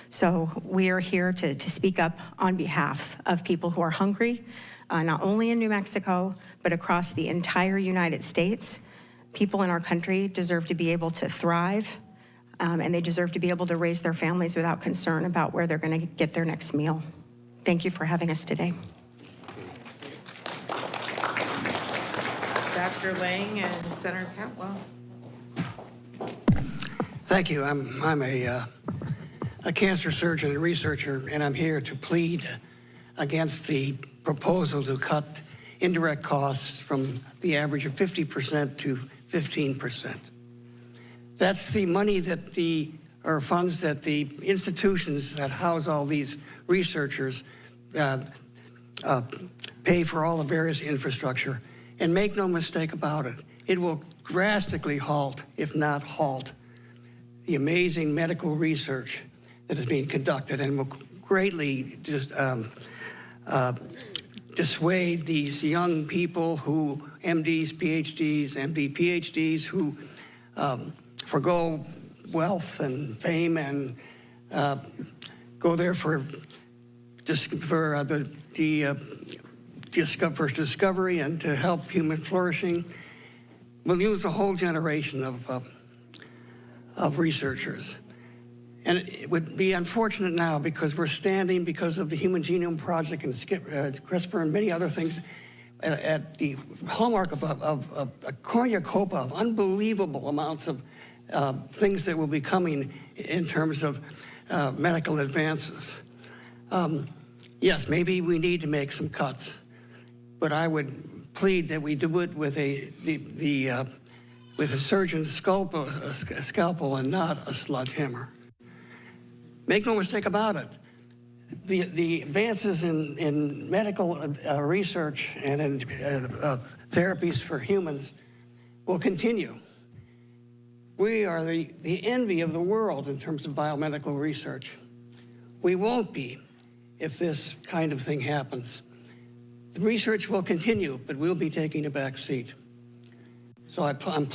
[SPEAKER 11] So we are here to speak up on behalf of people who are hungry, not only in New Mexico, but across the entire United States. People in our country deserve to be able to thrive, and they deserve to be able to raise their families without concern about where they're going to get their next meal. Thank you for having us today.
[SPEAKER 7] Dr. Lang and Senator Cantwell.
[SPEAKER 24] Thank you. I'm a cancer surgeon and researcher, and I'm here to plead against the proposal to cut indirect costs from the average of 50% to 15%. That's the money that or funds that the institutions that house all these researchers pay for all the various infrastructure. And make no mistake about it, it will drastically halt, if not halt, the amazing medical research that is being conducted and will greatly just dissuade these young people who, MDs, PhDs, MD, PhDs, who forgo wealth and fame and go there for discovery and to help human flourishing. We'll lose a whole generation of researchers. And it would be unfortunate now because we're standing, because of the Human Genome Project and CRISPR and many other things, at the hallmark of a cornucopia of unbelievable amounts of things that will be coming in terms of medical advances. Yes, maybe we need to make some cuts, but I would plead that we do it with with a surgeon's scalpel and not a sledgehammer. Make no mistake about it. The advances in medical research and in therapies for humans will continue. We are the envy of the world in terms of biomedical research. We won't be if this kind of thing happens. The research will continue, but we'll be taking a back seat. So I'm